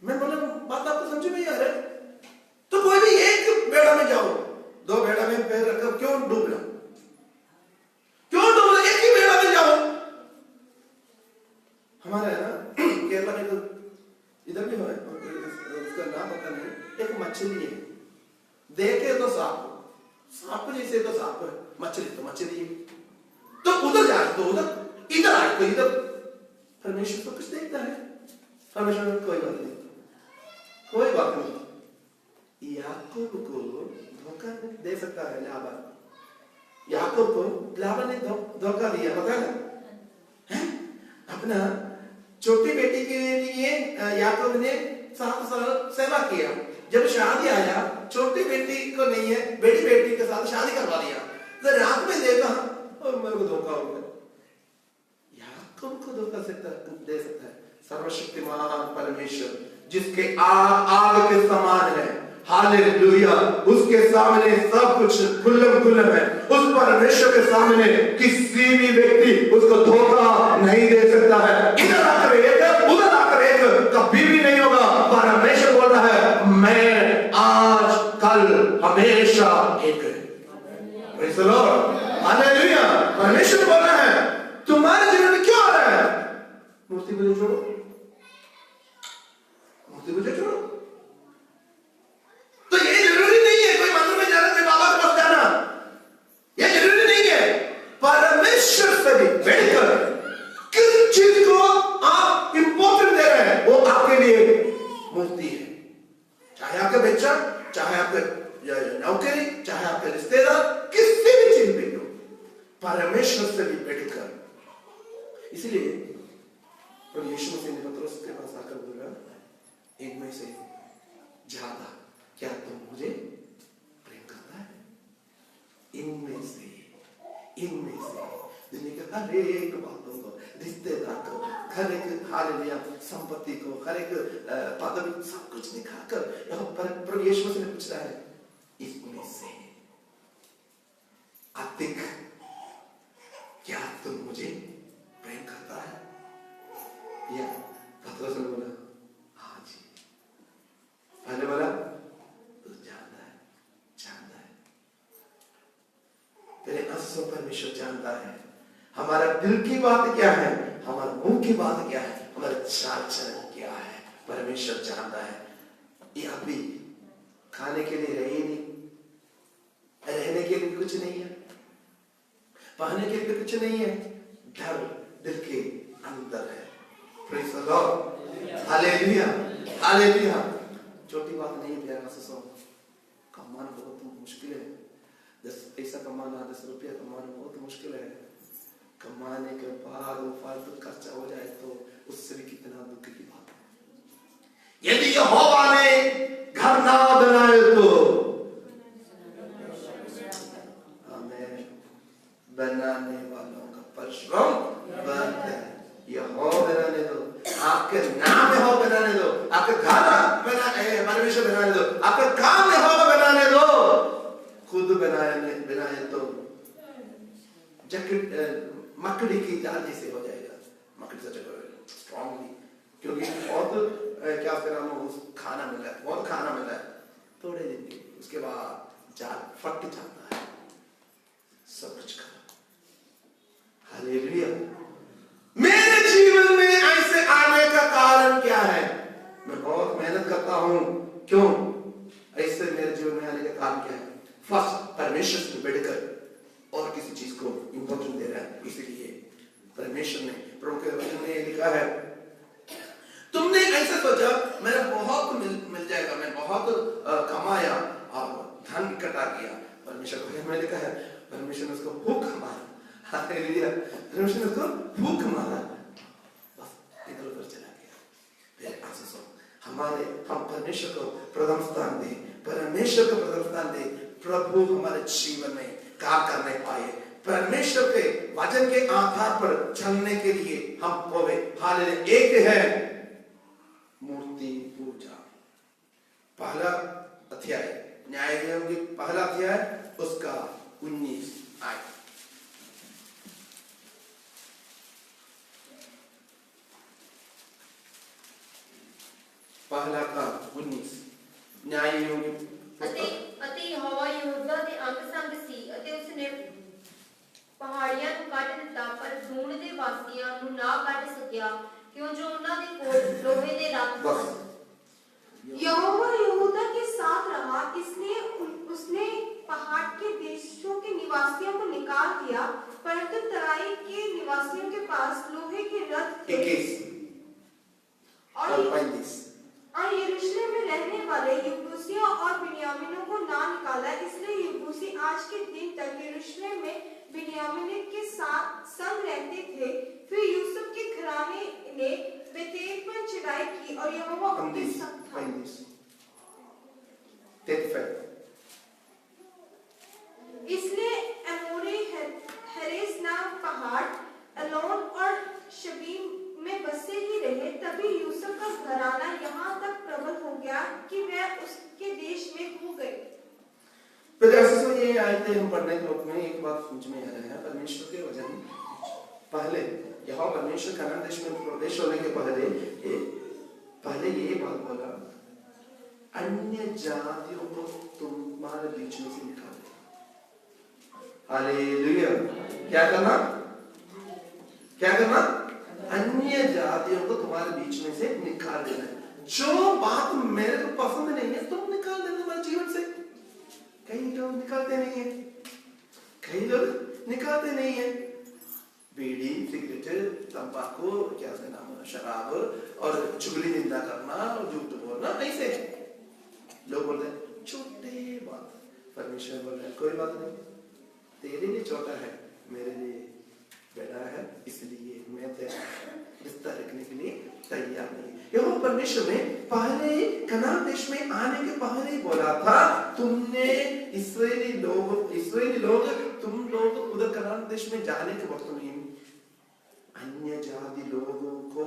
मैं बोला बात आपको समझ में आ रहा है? तो कोई भी एक बेड़ा में जाओ, 2 बेड़ा में पैर रखकर क्यों डूबना? क्यों डूबना? एक ही बेड़ा में जाओ। हमारे है ना केरला में तो इधर भी है, उसका नाम पता नहीं, एक मछली है, देखे तो सांप जैसे तो सांप है, मछली तो मछली है, तो उधर जाए तो उधर, इधर आए तो इधर। परमेश्वर तो कुछ देखता है, परमेश्वर कोई बात नहीं, कोई बात नहीं। याकूब को धोखा दे सकता है लाबान, याकूब को लाबान ने धोखा दिया, पता है? अपना छोटी बेटी के लिए याकूब ने 7 साल सेवा किया। जब शादी आया, छोटी बेटी को नहीं है, बड़ी बेटी के साथ शादी करवा दिया। तो रात में देखा और मेरे को धोखा हो गया। याकूब को धोखा दे सकता है सर्वशक्तिमान परमेश्वर, जिसके आग के समान है। हालेलुया। उसके सामने सब कुछ खुल्लम है। उस परमेश्वर के सामने किसी भी व्यक्ति उसको धोखा नहीं दे सकता है। इधर आकर एक, उधर आकर एक, कभी भी नहीं होगा। परमेश्वर बोल रहा है मैं आज कल हमेशा एक है। Praise the lord. हालेलुया। परमेश्वर बोल रहा है तुम्हारे जीवन में क्यों आ रहा है? मूर्ति पूजा छोड़ो, मूर्ति पूजा छोड़ो। तो ये जरूरी नहीं है कोई मंदिर में जाना, कोई बाबा के पास जाना, ये जरूरी नहीं है। परमेश्वर से भी बढ़कर किस चीज को आप इंपॉर्टेंट दे रहे हैं, वो आपके लिए मूर्ति है। चाहे आपका बच्चा, चाहे आपका नौकरी, चाहे आपके रिश्तेदार, किसी भी चीज पे हो, परमेश्वर से भी बढ़कर। इसलिए प्रभु यीशु मसीह ने पतरस के पास आकर बोला इनमें से ज्यादा क्या तुम मुझे प्रेम करता है? इनमें से दुनिया के हर एक बातों को, रिश्तेदार को, हर एक हालेलुया संपत्ति को, हर एक पदवी, सब कुछ दिखाकर यहाँ पर प्रभु यीशु मसीह ने पूछ रहा है इसमें से अधिक क्या तुम मुझे प्रेम करता है? या पतरस ने बोला हाँ जी। पहले बोला तू जानता है तेरे आंसू परमेश्वर जानता है। हमारा दिल की बात क्या है, हमारा मुंह की बात क्या है, हमारा चाल चलन क्या है, परमेश्वर जानता है। ये अभी खाने के लिए रही नहीं, रहने के लिए कुछ नहीं है, पहनने के लिए कुछ नहीं है, डर दिल के अंदर है। Praise the lord. Hallelujah. Hallelujah. छोटी बात नहीं प्यारा ससुर, कमाना बहुत मुश्किल है। 10 पैसा कमाना, 10 रुपया कमाना बहुत मुश्किल है। कमाने के बाद वो फालतू खर्चा हो जाए तो उससे भी कितना दुख की बात है। यदि यहोवा ने घर ना बनाए तो हमें बनाने वालों का परिश्रम व्यर्थ है। यहोवा बनाने दो, आपके नाम यहोवा बनाने दो, आपके घर परमेश्वर बनाने दो, आपका काम यहोवा बनाने दो। खुद बनाए तो जैकेट मकड़ी की जाल जैसे हो जाएगा। मकड़ी से स्ट्रॉन्गली, क्योंकि बहुत क्या उसका नाम खाना मिला है, बहुत खाना मिला है, थोड़े दिन के उसके बाद जाल फट जाता है, सब कुछ खत्म। हालेलुया। मेरे जीवन में ऐसे आने का कारण क्या है? हूं। क्यों? ऐसे मेरे जीवन में आने का कारण क्या है? फर्स्ट, परमेश्वर से बढ़कर और किसी चीज को इंपॉर्टेंस दे रहा है। इसलिए परमेश्वर ने, प्रभु के वचन में लिखा है, तुमने ऐसा सोचा मेरा बहुत मिल जाएगा, मैं बहुत कमाया और धन इकट्ठा किया। परमेश्वर को में लिखा है, परमेश्वर ने उसको भूख मारा। हालेलुया। परमेश्वर ने उसको भूख मारा, बस इधर उधर चला गया। मेरे आशीषों, हम परमेश्वर को प्रथम स्थान दें, परमेश्वर को प्रथम स्थान दें। प्रभु हमारे जीवन में कार्य करने पाए, परमेश्वर के वचन के आधार पर चलने के लिए हम होवे। हालेलुया। एक है मूर्ति पूजा। पहला अध्याय, न्यायाधिपतियों की पहला अध्याय, उसका 19 आयत। पहला का 19 न्यायाधिपतियों
ਅਤੇ ਯਹੋਵਾ ਯਹੂਦਾ ਦੇ ਅੰਗ ਸੰਗ ਸੀ ਅਤੇ ਉਸਨੇ ਪਹਾੜੀਆਂ ਨੂੰ ਕੱਟ ਦਿੱਤਾ, ਪਰ ਦੂਣ ਦੇ ਵਾਸੀਆਂ ਨੂੰ ਨਾ ਕੱਟ ਸਕਿਆ, ਕਿਉਂ ਜੋ ਉਹਨਾਂ ਦੇ ਕੋਲ ਲੋਹੇ ਦੇ ਰੱਥ ਸਨ।
यहोवा यहूदा के साथ रहा, इसलिए उसने पहाड़ के देशों के निवासियों को निकाल दिया, परंतु तराई के निवासियों के पास लोहे के रथ थे
21 और 35।
और यरूशलेम में रहने वाले यबूसियों और बिन्यामीनों को ना निकाला, इसलिए यबूसी आज के दिन तक यरूशलेम में बिन्यामीन के साथ संग रहते थे। फिर यूसुफ के घराने ने बेतेल पर चढ़ाई की और यहोवा उनके संग था।
35।
इसलिए एमोरी हेरेस नाम पहाड़ अलोन और शबीम में बसे ही रहे। तभी यूसुफ का घराना यहाँ तक प्रबल हो गया कि वह उसके देश में हो गए।
तो ये आयतें हम पढ़ने के वक्त में एक बात समझ में आ रहा है, परमेश्वर के वचन पहले यहाँ परमेश्वर कनान देश में प्रवेश होने के पहले ये बात बोला, अन्य जातियों को तुम्हारे बीच में से निकाल दो। हालेलुया। क्या करना? क्या करना? अन्य जातियों को तुम्हारे बीच में से निकाल देना। जो बात मेरे को पसंद नहीं है तुम निकाल देना हमारे जीवन से। कई लोग निकालते नहीं है, कई लोग निकालते नहीं है। बीड़ी, सिगरेट, तंबाकू, क्या उसका नाम है, शराब और चुगली निंदा करना और झूठ बोलना, ऐसे लोग बोलते हैं छोटे बात। परमेश्वर बोल रहे कोई बात नहीं, तेरे लिए छोटा है, मेरे लिए बड़ा है, इसलिए मैं तेरा रिश्ता रखने के लिए तैयार नहीं। यहोवा परमेश्वर ने पहले कनान देश में आने के पहले ही बोला था, तुमने इस्राएली लोग तुम लोग उधर कनान देश में जाने के वक्त में अन्य जाति लोगों को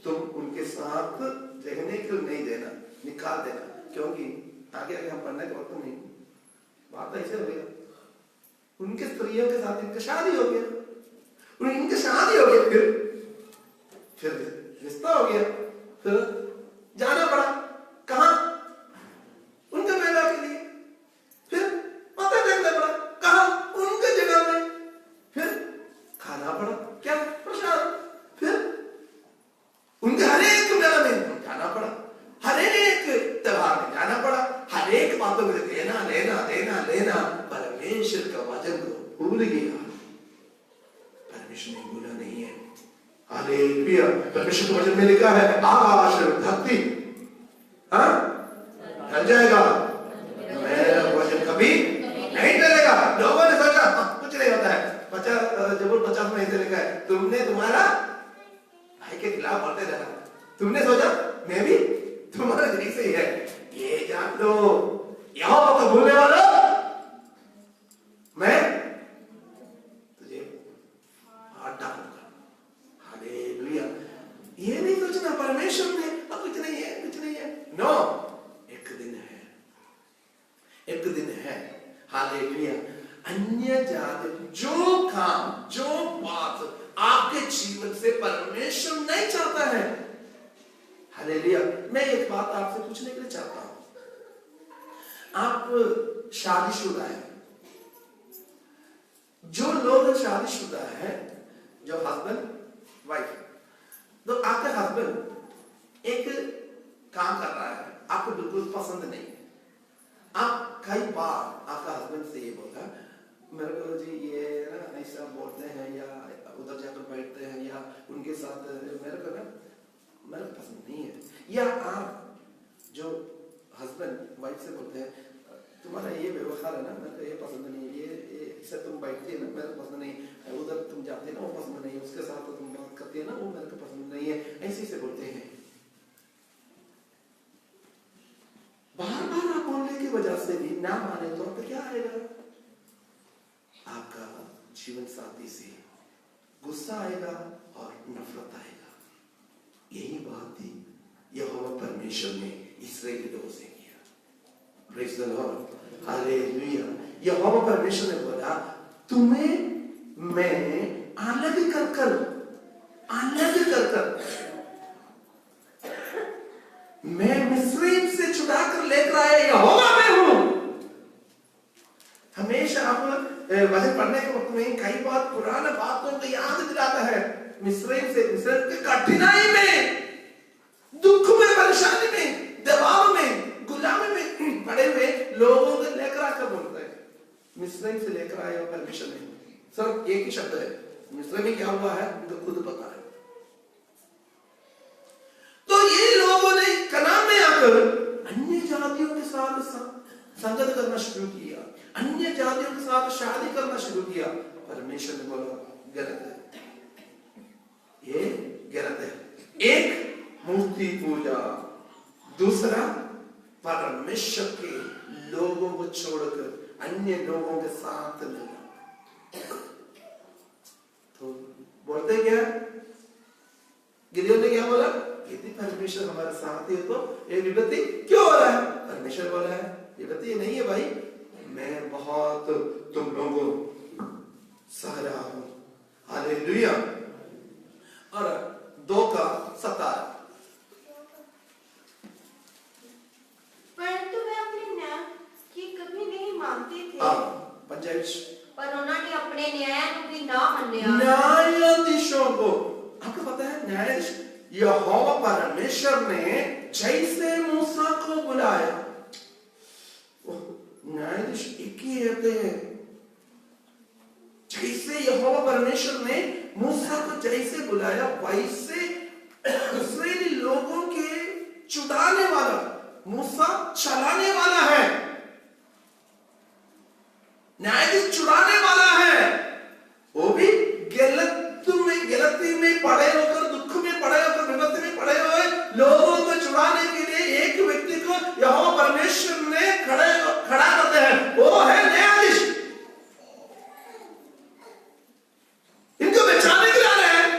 तुम उनके साथ रहने को नहीं देना, निकाल देना। क्योंकि आगे आगे हम पढ़ने के वक्त में बात ऐसे हो गया, उनके स्त्रियों के साथ इनका शादी हो गया, इनका शादी हो गया, फिर रिश्ता हो गया, फिर जाना पड़ा कहां? उनके मेला के लिए, फिर पता देखना पड़ा कहां? उनके जगह में, फिर खाना पड़ा क्या? प्रसाद। फिर उनके हर एक मेला में जाना पड़ा, हर एक त्योहार में जाना पड़ा, हर एक बातों में देना लेना देना लेना। परमेश्वर का वचन को भूल गया, परमेश्वर ने भूला नहीं है। हालेलुया। परमेश्वर के वचन में लिखा है आकाश धरती ढल जाएगा, मेरा वचन कभी नहीं टलेगा। लोगों ने सोचा कुछ नहीं होता है, 50 में ऐसे लिखा है, तुमने तुम्हारा भाई के खिलाफ बढ़ते रहना, तुमने सोचा मैं भी तुम्हारे जैसे ही है, ये जान लो यहोवा को भूलने वाला मैं तुझे हाथ डालूंगा। हालेलुया। ये नहीं सोचना परमेश्वर ने कुछ नहीं है, कुछ नहीं है। नो, एक दिन है, एक दिन है। हालेलुया। अन्य जाति जो काम, जो बात आपके जीवन से परमेश्वर नहीं चाहता है, हालेलुया। मैं एक बात आपसे पूछने के लिए चाहता हूं, आप शादीशुदा है, जो लोग शादीशुदा है, जो हस्बैंड वाइफ, तो आपका हस्बैंड एक काम कर रहा है, आपको बिल्कुल पसंद नहीं है, आप कई बार आपका हस्बैंड से ये बोला, मेरे को जी ये ना ऐसा बोलते हैं या उधर जाकर बैठते हैं या उनके साथ मेरे को पसंद नहीं है, या आप जो हस्बैंड वाइफ से बोलते हैं तुम्हारा ये व्यवहार है ना मेरे को ये पसंद नहीं है, ये इससे तुम बैठती है ना मेरे को पसंद नहीं, उधर तुम जाती है ना वो पसंद नहीं है, उसके साथ तो तुम बात करती है ना वो मेरे को पसंद नहीं है, ऐसे से बोलते हैं। बार बार आप बोलने की वजह से भी ना माने तो क्या आएगा? आपका जीवन साथी से गुस्सा आएगा और नफरत आएगा। यही बात थी यहोवा परमेश्वर ने इस्राएली लोगों से किया। Praise the lord, hallelujah. यहोवा परमेश्वर ने बोला तुम्हें मैं अलग कर मैं मिस्रीम से छुड़ाकर लेकर आया यहोवा मैं हूं। हमेशा आप वचन पढ़ने के वक्त में कई बार पुराना बातों को याद दिलाता है। मिस्रीम के कठिनाई में, दुख में, परेशानी में, दबाव में, गुलामी में पड़े हुए लोगों को लेकर आकर बोलता है मिस्रीम से लेकर आया परमेश्वर ने। सिर्फ एक ही शब्द है, मिस्रीम में क्या हुआ है उनको खुद पता है। तो ये लोगों ने कनान में आकर अन्य जातियों के साथ संगत करना शुरू किया, अन्य जातियों के साथ शादी करना शुरू किया। परमेश्वर ने बोला गलत है, ये गलत है। एक मूर्ति पूजा, दूसरा परमेश्वर के लोगों को छोड़कर अन्य लोगों के साथ मिलना। तो बोलते क्या गिदियोन ने क्या बोला? यदि परमेश्वर हमारे साथ है तो ये विपत्ति क्यों हो रहा है? परमेश्वर बोला है विपत्ति नहीं है भाई, मैं बहुत तुम लोगों सह रहा हूं। हालेलुया। और 2:17
परंतु वे अपने न्याय की कभी नहीं मानते थे।
पंजाबी
पर उन्होंने अपने न्याय को भी ना मन्या।
न्यायाधीशों को, आपको पता है न्यायाधीश यहोवा परमेश्वर ने जैसे मूसा को बुलाया, न्यायाधीश एक ही रहते हैं। जैसे यहोवा परमेश्वर ने मूसा को जैसे बुलाया वैसे इस्राएली लोगों के छुड़ाने वाला मूसा चलाने वाला है, न्यायाधीश छुड़ाने वाला है। वो भी गलती में पड़े होकर, दुख में पड़े होकर, विपत्ति में पड़े हुए लोगों को छुड़ाने के लिए एक व्यक्ति को यहोवा परमेश्वर ने खड़ा करते हैं, वो है न्यायाधीश। इनको बचाने के लिए आ रहे हैं।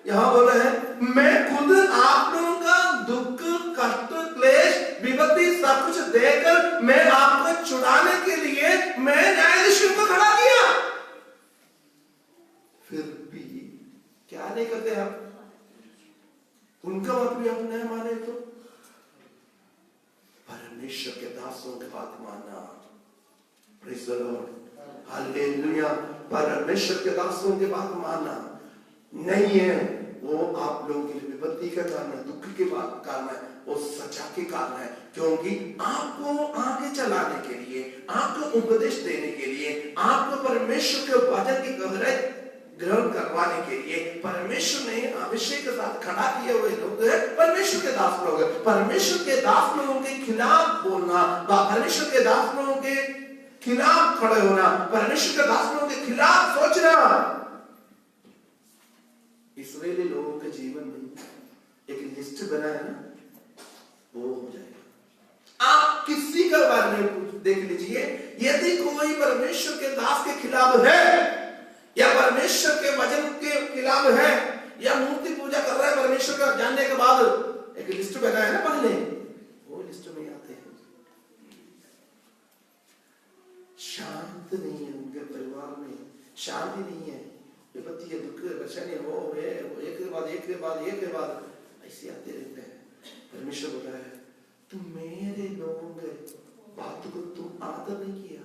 यहां बोल रहे हैं मैं खुद आप लोगों का दुख, कष्ट, क्लेश, विपत्ति सब कुछ देकर मैं आपको छुड़ाने के लिए मैं न्यायाधीश को खड़ा किया। फिर भी क्या नहीं करते आप? उनका मत भी आप नहीं माने तो परमेश्वर के दासों के बात मानना। Praise the lord, hallelujah. परमेश्वर के दासों के बात मानना नहीं है वो आप लोगों के लिए विपत्ति का कारण है, दुख के कारण है, वो सजा के कारण है। क्योंकि आपको आगे चलाने के लिए, आपको उपदेश देने के लिए, आपको परमेश्वर के वचन की गहराई ग्रहण करवाने के लिए परमेश्वर ने अभिषेक के साथ खड़ा किए हुए लोग हैं, परमेश्वर के दास लोग हैं। परमेश्वर के दास लोगों के खिलाफ बोलना, परमेश्वर के दास लोगों के खिलाफ खड़े होना, परमेश्वर के दास लोगों के खिलाफ सोचना, इस्राएली लोगों के जीवन में एक लिस्ट बना है ना, वो हो जाएगा। आप किसी का बारे में देख लीजिए, यदि कोई परमेश्वर के दास के खिलाफ है या परमेश्वर के वचन के खिलाफ है या मूर्ति पूजा कर रहा है परमेश्वर का जानने के बाद, एक लिस्ट बना है ना पहले, वो लिस्ट में आते हैं। शांत नहीं है, उनके परिवार में शांति नहीं है, विपत्ति है, दुख है, परेशानी वो एक के बाद ऐसे आते रहते हैं। परमेश्वर बोल रहा है तुम मेरे लोगों के बात को तुम आदर नहीं किया,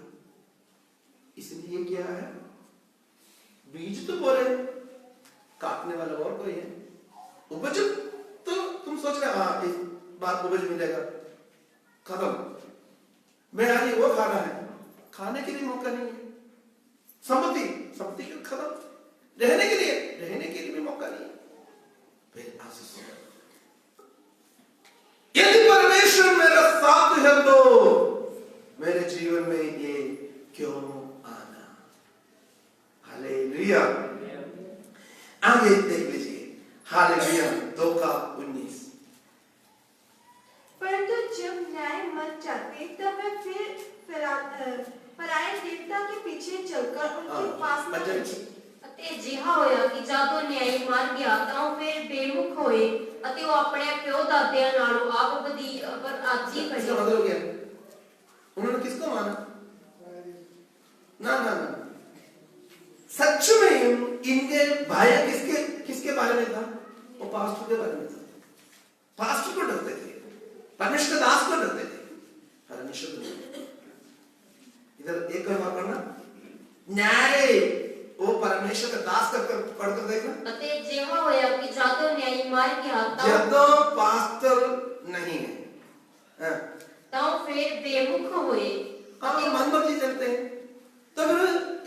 इसलिए क्या है? बीज तो बोले, काटने वाला और कोई है, उपज तो तुम सोच रहे हाँ इस बात उपज मिलेगा, खत्म। मैं आज वो खाना है, खाने के लिए मौका नहीं है। संपत्ति के खत्म, रहने के लिए भी मौका नहीं है। फिर आशीष यदि परमेश्वर मेरा साथ है तो मेरे जीवन में ये क्यों आना। हालेलुया। आगे देख लीजिए, हालेलुया 2:19।
परंतु जब न्याय मर जाते तब वे फिर पराये देवता के पीछे चलकर उनकी उपासना करते।
ਅਤੇ ਅਜਿਹਾ ਹੋਇਆ ਕਿ ਜਦ ਉਹ ਨਿਆਈ ਮਰ ਗਿਆ ਤਾਂ ਉਹ ਫਿਰ ਬੇਮੁਖ ਹੋਏ ਅਤੇ ਉਹ ਆਪਣੇ ਪਿਓ ਦਾਦਿਆਂ ਨਾਲੋਂ ਆਪ ਬਰਾਜੀ
इसका
ਖੜੇ।
मतलब क्या? उन्होंने किसको माना? ना ना ना, सच में इनके भाई किसके बारे में था? वो पास्टर के बारे में था। पास्टर को डरते थे, परमेश्वर के दास को डरते थे, परमेश्वर को नहीं। इधर एक बार पढ़ना, न्याय वो परमेश्वर का दास कर पढ़कर देखना।
ਅਤੇ ਅਜਿਹਾ ਹੋਇਆ ਕਿ ਜਦ ਉਹ ਨਿਆਈ ਮਰ ਗਿਆ
ਜਦੋਂ पास्टर नहीं है, हाँ,
ਤਾਂ ਉਹ ਫਿਰ ਬੇਮੁਖ ਹੋਏ।
हम मनमर्जी चलते हैं, तो फिर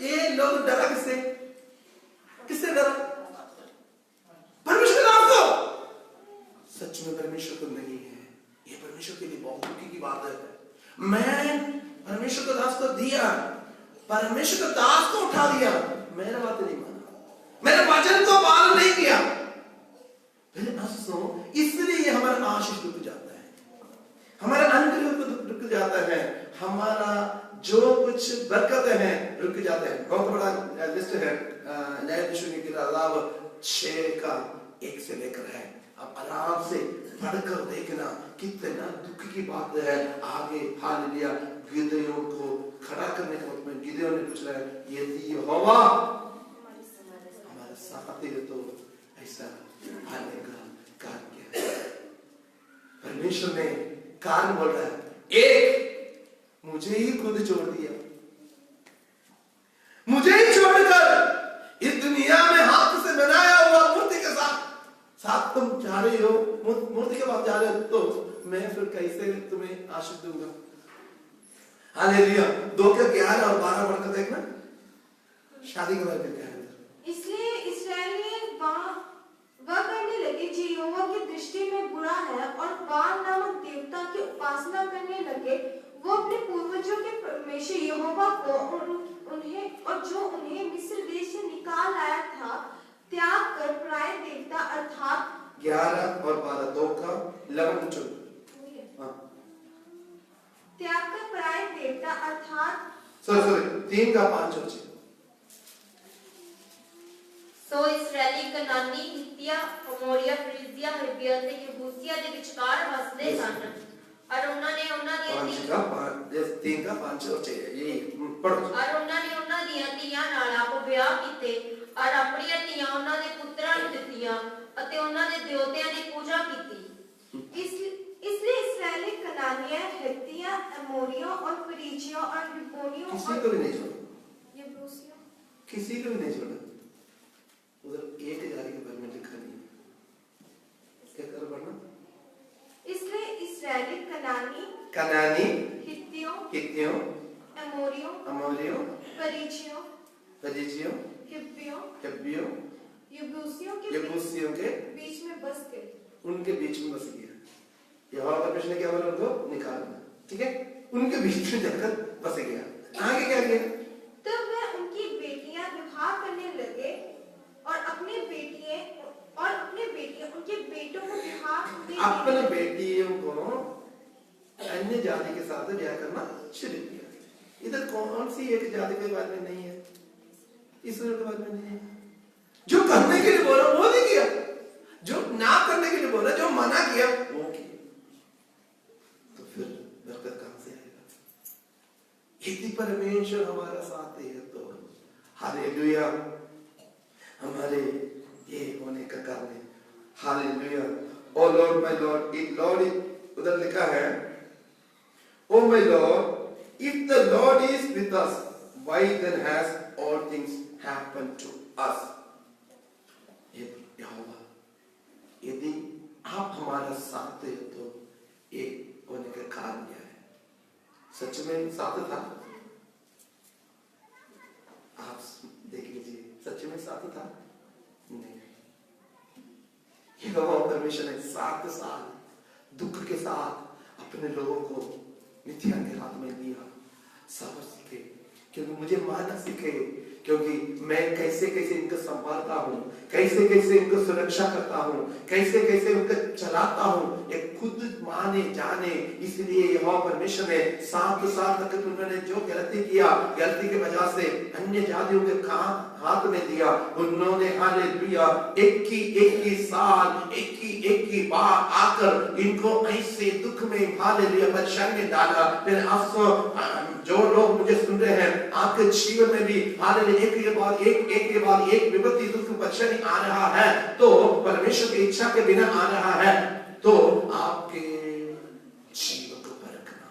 ये लोग डरा किससे डरा? परमेश्वर को। सच में परमेश्वर को नहीं है। ये परमेश्वर के लिए बहुत दुखी की बात है। मैं परमेश्वर को दास को दिया, परमेश्वर को दास को उठा दिया, मेरा बात नहीं माना, मेरे वचन को पालन नहीं किया, फिर अफसोस, इसलिए हमारा आशीष रुक जाता है, हमारा अनुग्रह रुक जाता है, हमारा जो कुछ बरकत है रुक जाते हैं। बहुत बड़ा लिस्ट है न्यायाधीशों के अलावा 6 का 1 से लेकर है। अब आराम से पढ़कर देखना कितना दुख की बात है। आगे हालेलुया गिदयोन को खड़ा करने का मतलब गिदयोन ने पूछ रहा है, यदि यहोवा हमारे साथ है तो ऐसा आने का कारण क्या है? परमेश्वर ने कारण बोल रहा है, एक मुझे ही खुद छोड़ दिया, मुझे ही छोड़कर इस दुनिया में हाथ से बनाया हुआ मूर्ति के साथ तुम जा रही हो, मूर्ति के पास जा रहे हो, तो मैं फिर कैसे तुम्हें आशीष दूंगा? हालेलुया 2:11 और 12 पढ़कर देखना, शादी के बारे में क्या है।
इसलिए इस्राएली वह करने लगे जो यहोवा की दृष्टि में बुरा है और बाल नामक देवता की उपासना करने लगे। वो अपने पूर्वजों के परमेश्वर यहोवा को उन्हें और जो उन्हें मिस्र देश से निकाल आया था त्याग कर पराये देवता अर्थात
11 और 12 2:11
त्याग कर पराये देवता अर्थात
3:5 और 6।
ਸੋ ਇਸਰਾਏਲੀ ਕਨਾਨੀ ਹਿੱਤੀਆ ਅਮੋਰੀਆ ਫਰਿਜ਼ੀਆ ਹਰਬੀਆ ਤੇ ਯਬੂਸੀਆ ਦੇ ਵਿਚਕਾਰ ਵਸਦੇ ਸਨ और उन्होंने ਉਹਨਾਂ ਦੀਆਂ ਧੀਆਂ ਨਾਲ ਆਪ ਵਿਆਹ ਕੀਤੇ और ਆਪਣੀਆਂ ਧੀਆਂ ਉਹਨਾਂ ਦੇ ਪੁੱਤਰਾਂ ਨੂੰ ਦਿੱਤੀਆਂ ਅਤੇ ਉਹਨਾਂ ਦੇ ਦੇਵਤਿਆਂ ਦੀ ਪੂਜਾ ਕੀਤੀ।
इसलिए इस्राएली कनानियां हित्तियां अमोरियों और परिज्जियों और हिब्बोनियों
किसी को भी नहीं छोड़ा,
यबूसियों
किसी को भी नहीं छोड़ा। उधर एक जाति के बारे में लिखा नहीं है, क्या कर पढ़ना।
इसलिए इस्राएली
कनानी
हित्तियों
अमोरियों परिज्जियों हिब्बियों
यबूसियों
के
बीच में बस गए,
उनके बीच में बस गया। यहोवा परमेश्वर ने क्या बोला? उनको निकालना, ठीक है, उनके बीच में जाकर बस गया। आगे क्या किया?
तब वह उनकी बेटियां विवाह करने लगे और अपने बेटियां उनके बेटों को विवाह दे दिए।
अपने बेटियों को अन्य जाति के साथ ब्याह करना शुरू किया। इधर कौन सी एक जाति के बारे में नहीं है, ईश्वर के बारे में नहीं है। जो करने के लिए बोला वो नहीं किया, जो ना करने के लिए बोला, जो मना किया वो किया, तो फिर बरकत कहां से आएगा? यदि परमेश्वर हमारा साथ है तो हालेलुया हमारे ये होने का कारण है। Hallelujah. Oh lord my lord, it lord उधर लिखा है, oh my lord if the lord is with us why then has all things happened to us. यहोवा यदि आप हमारा साथ है तो ये होने का कारण क्या है? सच में साथ था? आप देख लीजिए, सच में साथ था? नहीं। यहोवा परमेश्वर ने 7 साल दुख के साथ अपने लोगों को मिथियान के हाथ में लिया। सब्र सीखे, क्योंकि मुझे मारना सीखे, क्योंकि मैं कैसे कैसे इनको संभालता हूँ, कैसे कैसे इनको सुरक्षा करता हूँ, कैसे कैसे उनको चलाता हूँ, ये खुद माने जाने। इसलिए यहोवा परमेश्वर ने 7 साल तक उन्होंने जो गलती किया, गलती की वजह से अन्य जातियों के हाथ में दिया, उन्होंने हालेलुया 21 साल एक ही बार आकर इनको ऐसे दुख में हालेलुया परेशानी में डाला। फिर अफसोस जो लोग मुझे सुन रहे हैं, आपके जीवन में भी हालेलुया एक के बाद एक विपत्ति दुख परेशानी आ रहा है, तो परमेश्वर की इच्छा के बिना आ रहा है, तो आपके जीवन को परखना।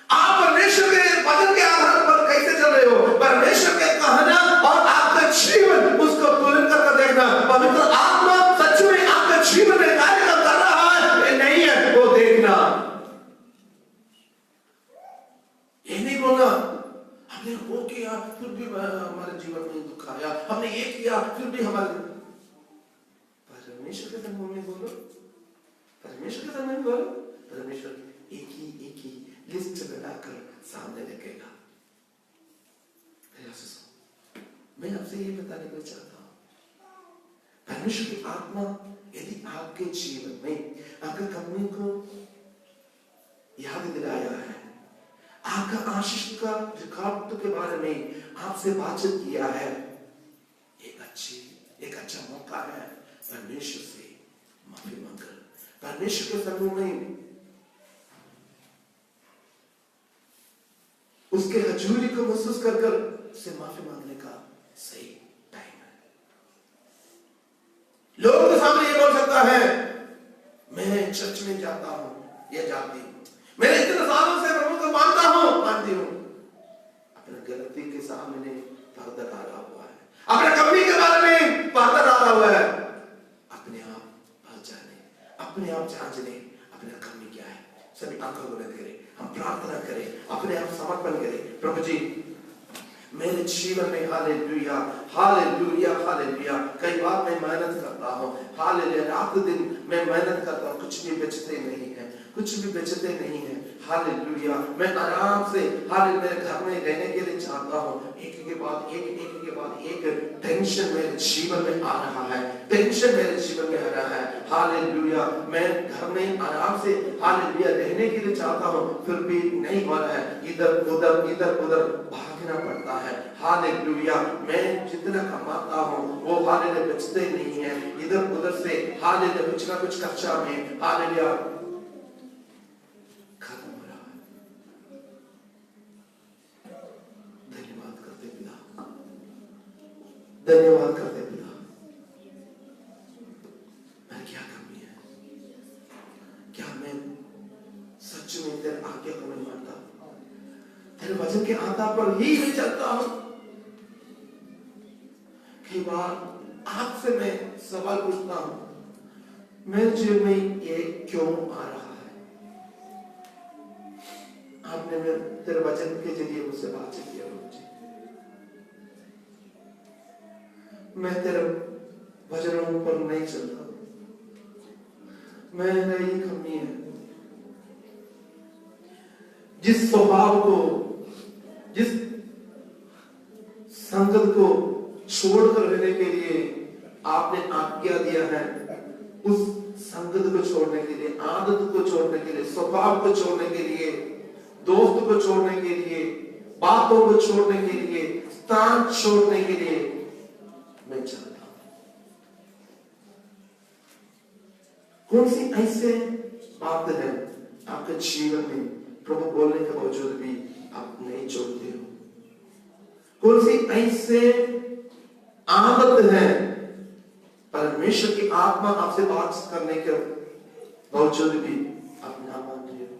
आप परमेश्वर के वचन के आधार पर कैसे चल रहे हो, परमेश्वर के कहना और आपका जीवन उसको तुलना करके देखना। पवित्र आत्मा सच में आपके जीवन में कार्य कर रहा है नहीं है, वो देखना। ये नहीं बोलना हमने वो किया फिर भी हमारे जीवन में दुख आया, हमने ये किया फिर भी हमारे। परमेश्वर के सम्मुख में बोलो, परमेश्वर के सम्मुख में बोलो, परमेश्वर एक ही लिस्ट बनाकर सामने रखेगा। मैं आपसे ये बताने को चाहता हूं, परमेश्वर की आत्मा यदि आपके जीवन में आपके कमी को याद दिलाया है, आपका आशीष का रिकॉर्ड के बारे में आपसे बातचीत किया है, एक अच्छा मौका है परमेश्वर से माफी मांगकर, परमेश्वर के सम्मुख में उसके हजूरी को महसूस कर उससे माफी मांगने का सही टाइम है। लोगों के सामने ये बोल सकता है मैं चर्च में जाता हूं या जाती हूं, मैंने इतने सालों से प्रभु को मानती हूं, अपने गलती के सामने पर्दा डाला हुआ है, अपने कमी के बारे में पर्दा डाला हुआ है। अपने आप पहचाने, अपने आप जांचने अपने कमी क्या है। सभी आंखों को बंद करें, हम प्रार्थना करें, अपने आप समर्पण करें। प्रभु जी मेरे जीवन में हालेलुया हालेलुया हालेलुया, कई बार मैं मेहनत करता हूँ, हालेलुया रात दिन मैं मेहनत करता हूँ, कुछ भी बचते नहीं है, कुछ भी बचते नहीं है। हालेलुया मैं आराम से हालेलुया मेरे घर में रहने के लिए चाहता हूँ, एक के बाद एक टेंशन मेरे जीवन में आ रहा है, टेंशन मेरे जीवन में आ रहा है। हालेलुया मैं घर में आराम से हालेलुया रहने के लिए चाहता हूँ, फिर भी नहीं हो रहा है, इधर उधर भागना पड़ता है। हालेलुया मैं जितना कमाता हूँ वो हालेलुया बचते नहीं है, इधर उधर से हालेलुया कुछ ना कुछ खर्चा में हालेलुया खत्म हो रहा है। धन्यवाद करते पिता, धन्यवाद करते पिता। मैं क्या कमी है, क्या मैं सच में तेरे आज्ञा को नहीं मानता, तेरे वचन के आधार पर ही मैं चलता हूं। कई बार आपसे मैं सवाल पूछता हूं, मेरे जीवन में ये क्यों आ रहा है? आपने तेरे वचन के जरिए मुझसे बातचीत किया। मैं तेरे वचनों पर नहीं चलता, मेरा ही कमी है। जिस स्वभाव को, जिस संगत को छोड़कर रहने के लिए आपने आज्ञा दिया है, उस संगत को छोड़ने के लिए, आदत को छोड़ने के लिए, स्वभाव को छोड़ने के लिए, दोस्त को छोड़ने के लिए, बातों को छोड़ने के लिए, स्थान छोड़ने के लिए मैं चाहता हूं। कौन सी ऐसे बात है आपके जीवन में प्रभु बोलने के बावजूद भी आप नहीं छोड़ते हो? कौन सी ऐसे आदत है परमेश्वर की आत्मा आपसे बात करने के बावजूद भी आप ना मान रहे हो?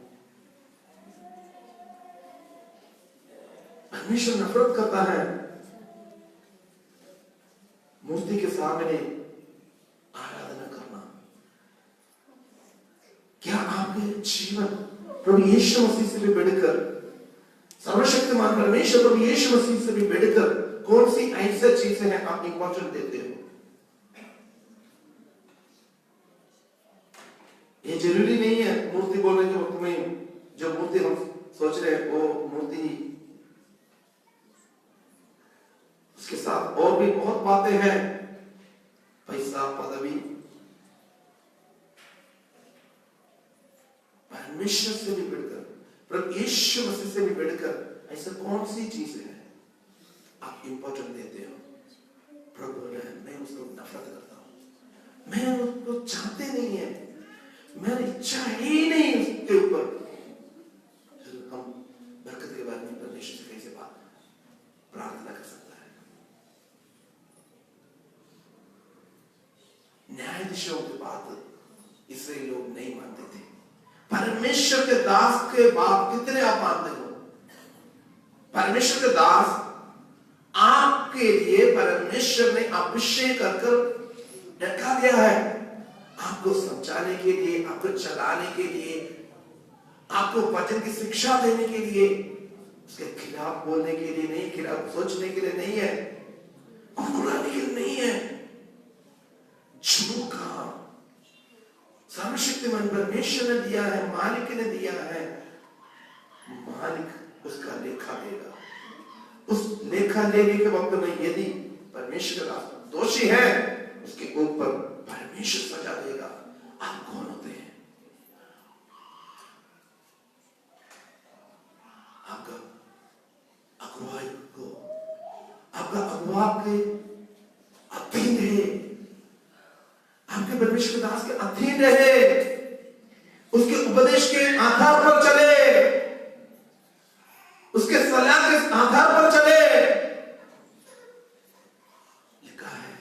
परमेश्वर नफरत करता है मूर्ति के सामने आराधना करना। क्या आपके जीवन प्रभु यीशु मसीह से भी बढ़कर आप परमेश्वर प्रभु यीशु मसीह से भी बढ़कर कौन सी ऐसी चीजें हैं आप इंपॉर्टेंट देते हो? ये जरूरी नहीं है मूर्ति बोलने के वक्त में जो मूर्ति हम सोच रहे हैं वो मूर्ति ही, उसके साथ और भी बहुत बातें हैं, पैसा, पदवी। परमेश्वर से भी बढ़कर, प्रभु यीशु मसीह से भी बढ़कर ऐसा कौन सी चीजें हैं आप इंपॉर्टेंट देते हो? प्रभु मैं उसको नफरत करता हूं, मैं उसको चाहते नहीं है, मेरी इच्छा ही नहीं उसके ऊपर। हम बरकत के बारे में परमेश्वर से कैसे बात प्रार्थना कर सकता है? न्यायाधीशों की बात इसराइली लोग नहीं मानते थे। परमेश्वर के दास के बात कितने आप मानते हो? परमेश्वर के दास आपके लिए परमेश्वर ने अभिषेक कर रखा गया है, आपको समझाने के लिए, आपको चलाने के लिए, आपको वचन की शिक्षा देने के लिए, उसके खिलाफ बोलने के लिए नहीं, खिलाफ सोचने के लिए नहीं है, कुड़कुड़ाने के लिए नहीं है। जो काम सर्वशक्तिमान परमेश्वर ने दिया है, मालिक ने दिया है, मालिक उसका लेखा देगा। उस लेखा लेने के वक्त में यदि परमेश्वर का दोषी है, उसके ऊपर परमेश्वर सजा देगा। आप कौन होते हैं? आपका अगुवाई को, आपका अगुवा के अधीन है, आपके परमेश्वर दास के अधीन रहे, उसके उपदेश के आधार पर चले, उसके सलाह के आधार पर चले। लिखा है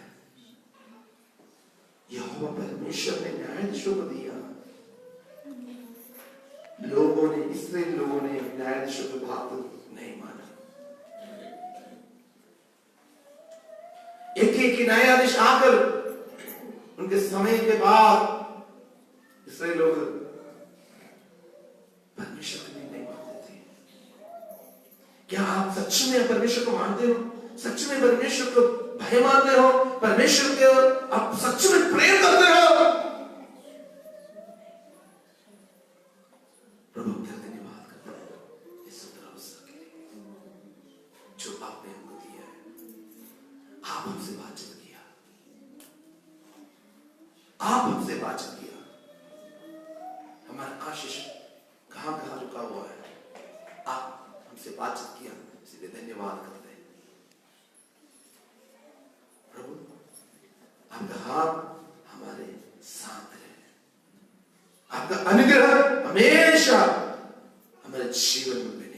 यहोवा परमेश्वर ने न्यायाधीशों को दिया। लोगों ने, इसराइली लोगों ने न्यायाधीशों की बात नहीं माना। एक न्यायाधीश आकर उनके समय के बाद इसराइली लोग परमेश्वर को नहीं मानते थे। क्या आप सच में परमेश्वर को मानते हो? सच में परमेश्वर को भय मानते हो? परमेश्वर के आप सच में प्रेम करते हो? प्रभु का धन्यवाद करते हैं इस अवसर के लिए जो आपने हमको दिया है। आप हमसे बातचीत किया, आप हमसे बातचीत किया, हमारा आशीष कहां कहां रुका हुआ है, आप हमसे बातचीत किया, इसलिए धन्यवाद करते हैं। प्रभु आपका हाथ हमारे साथ है, आपका अनुग्रह हमेशा हमारे जीवन में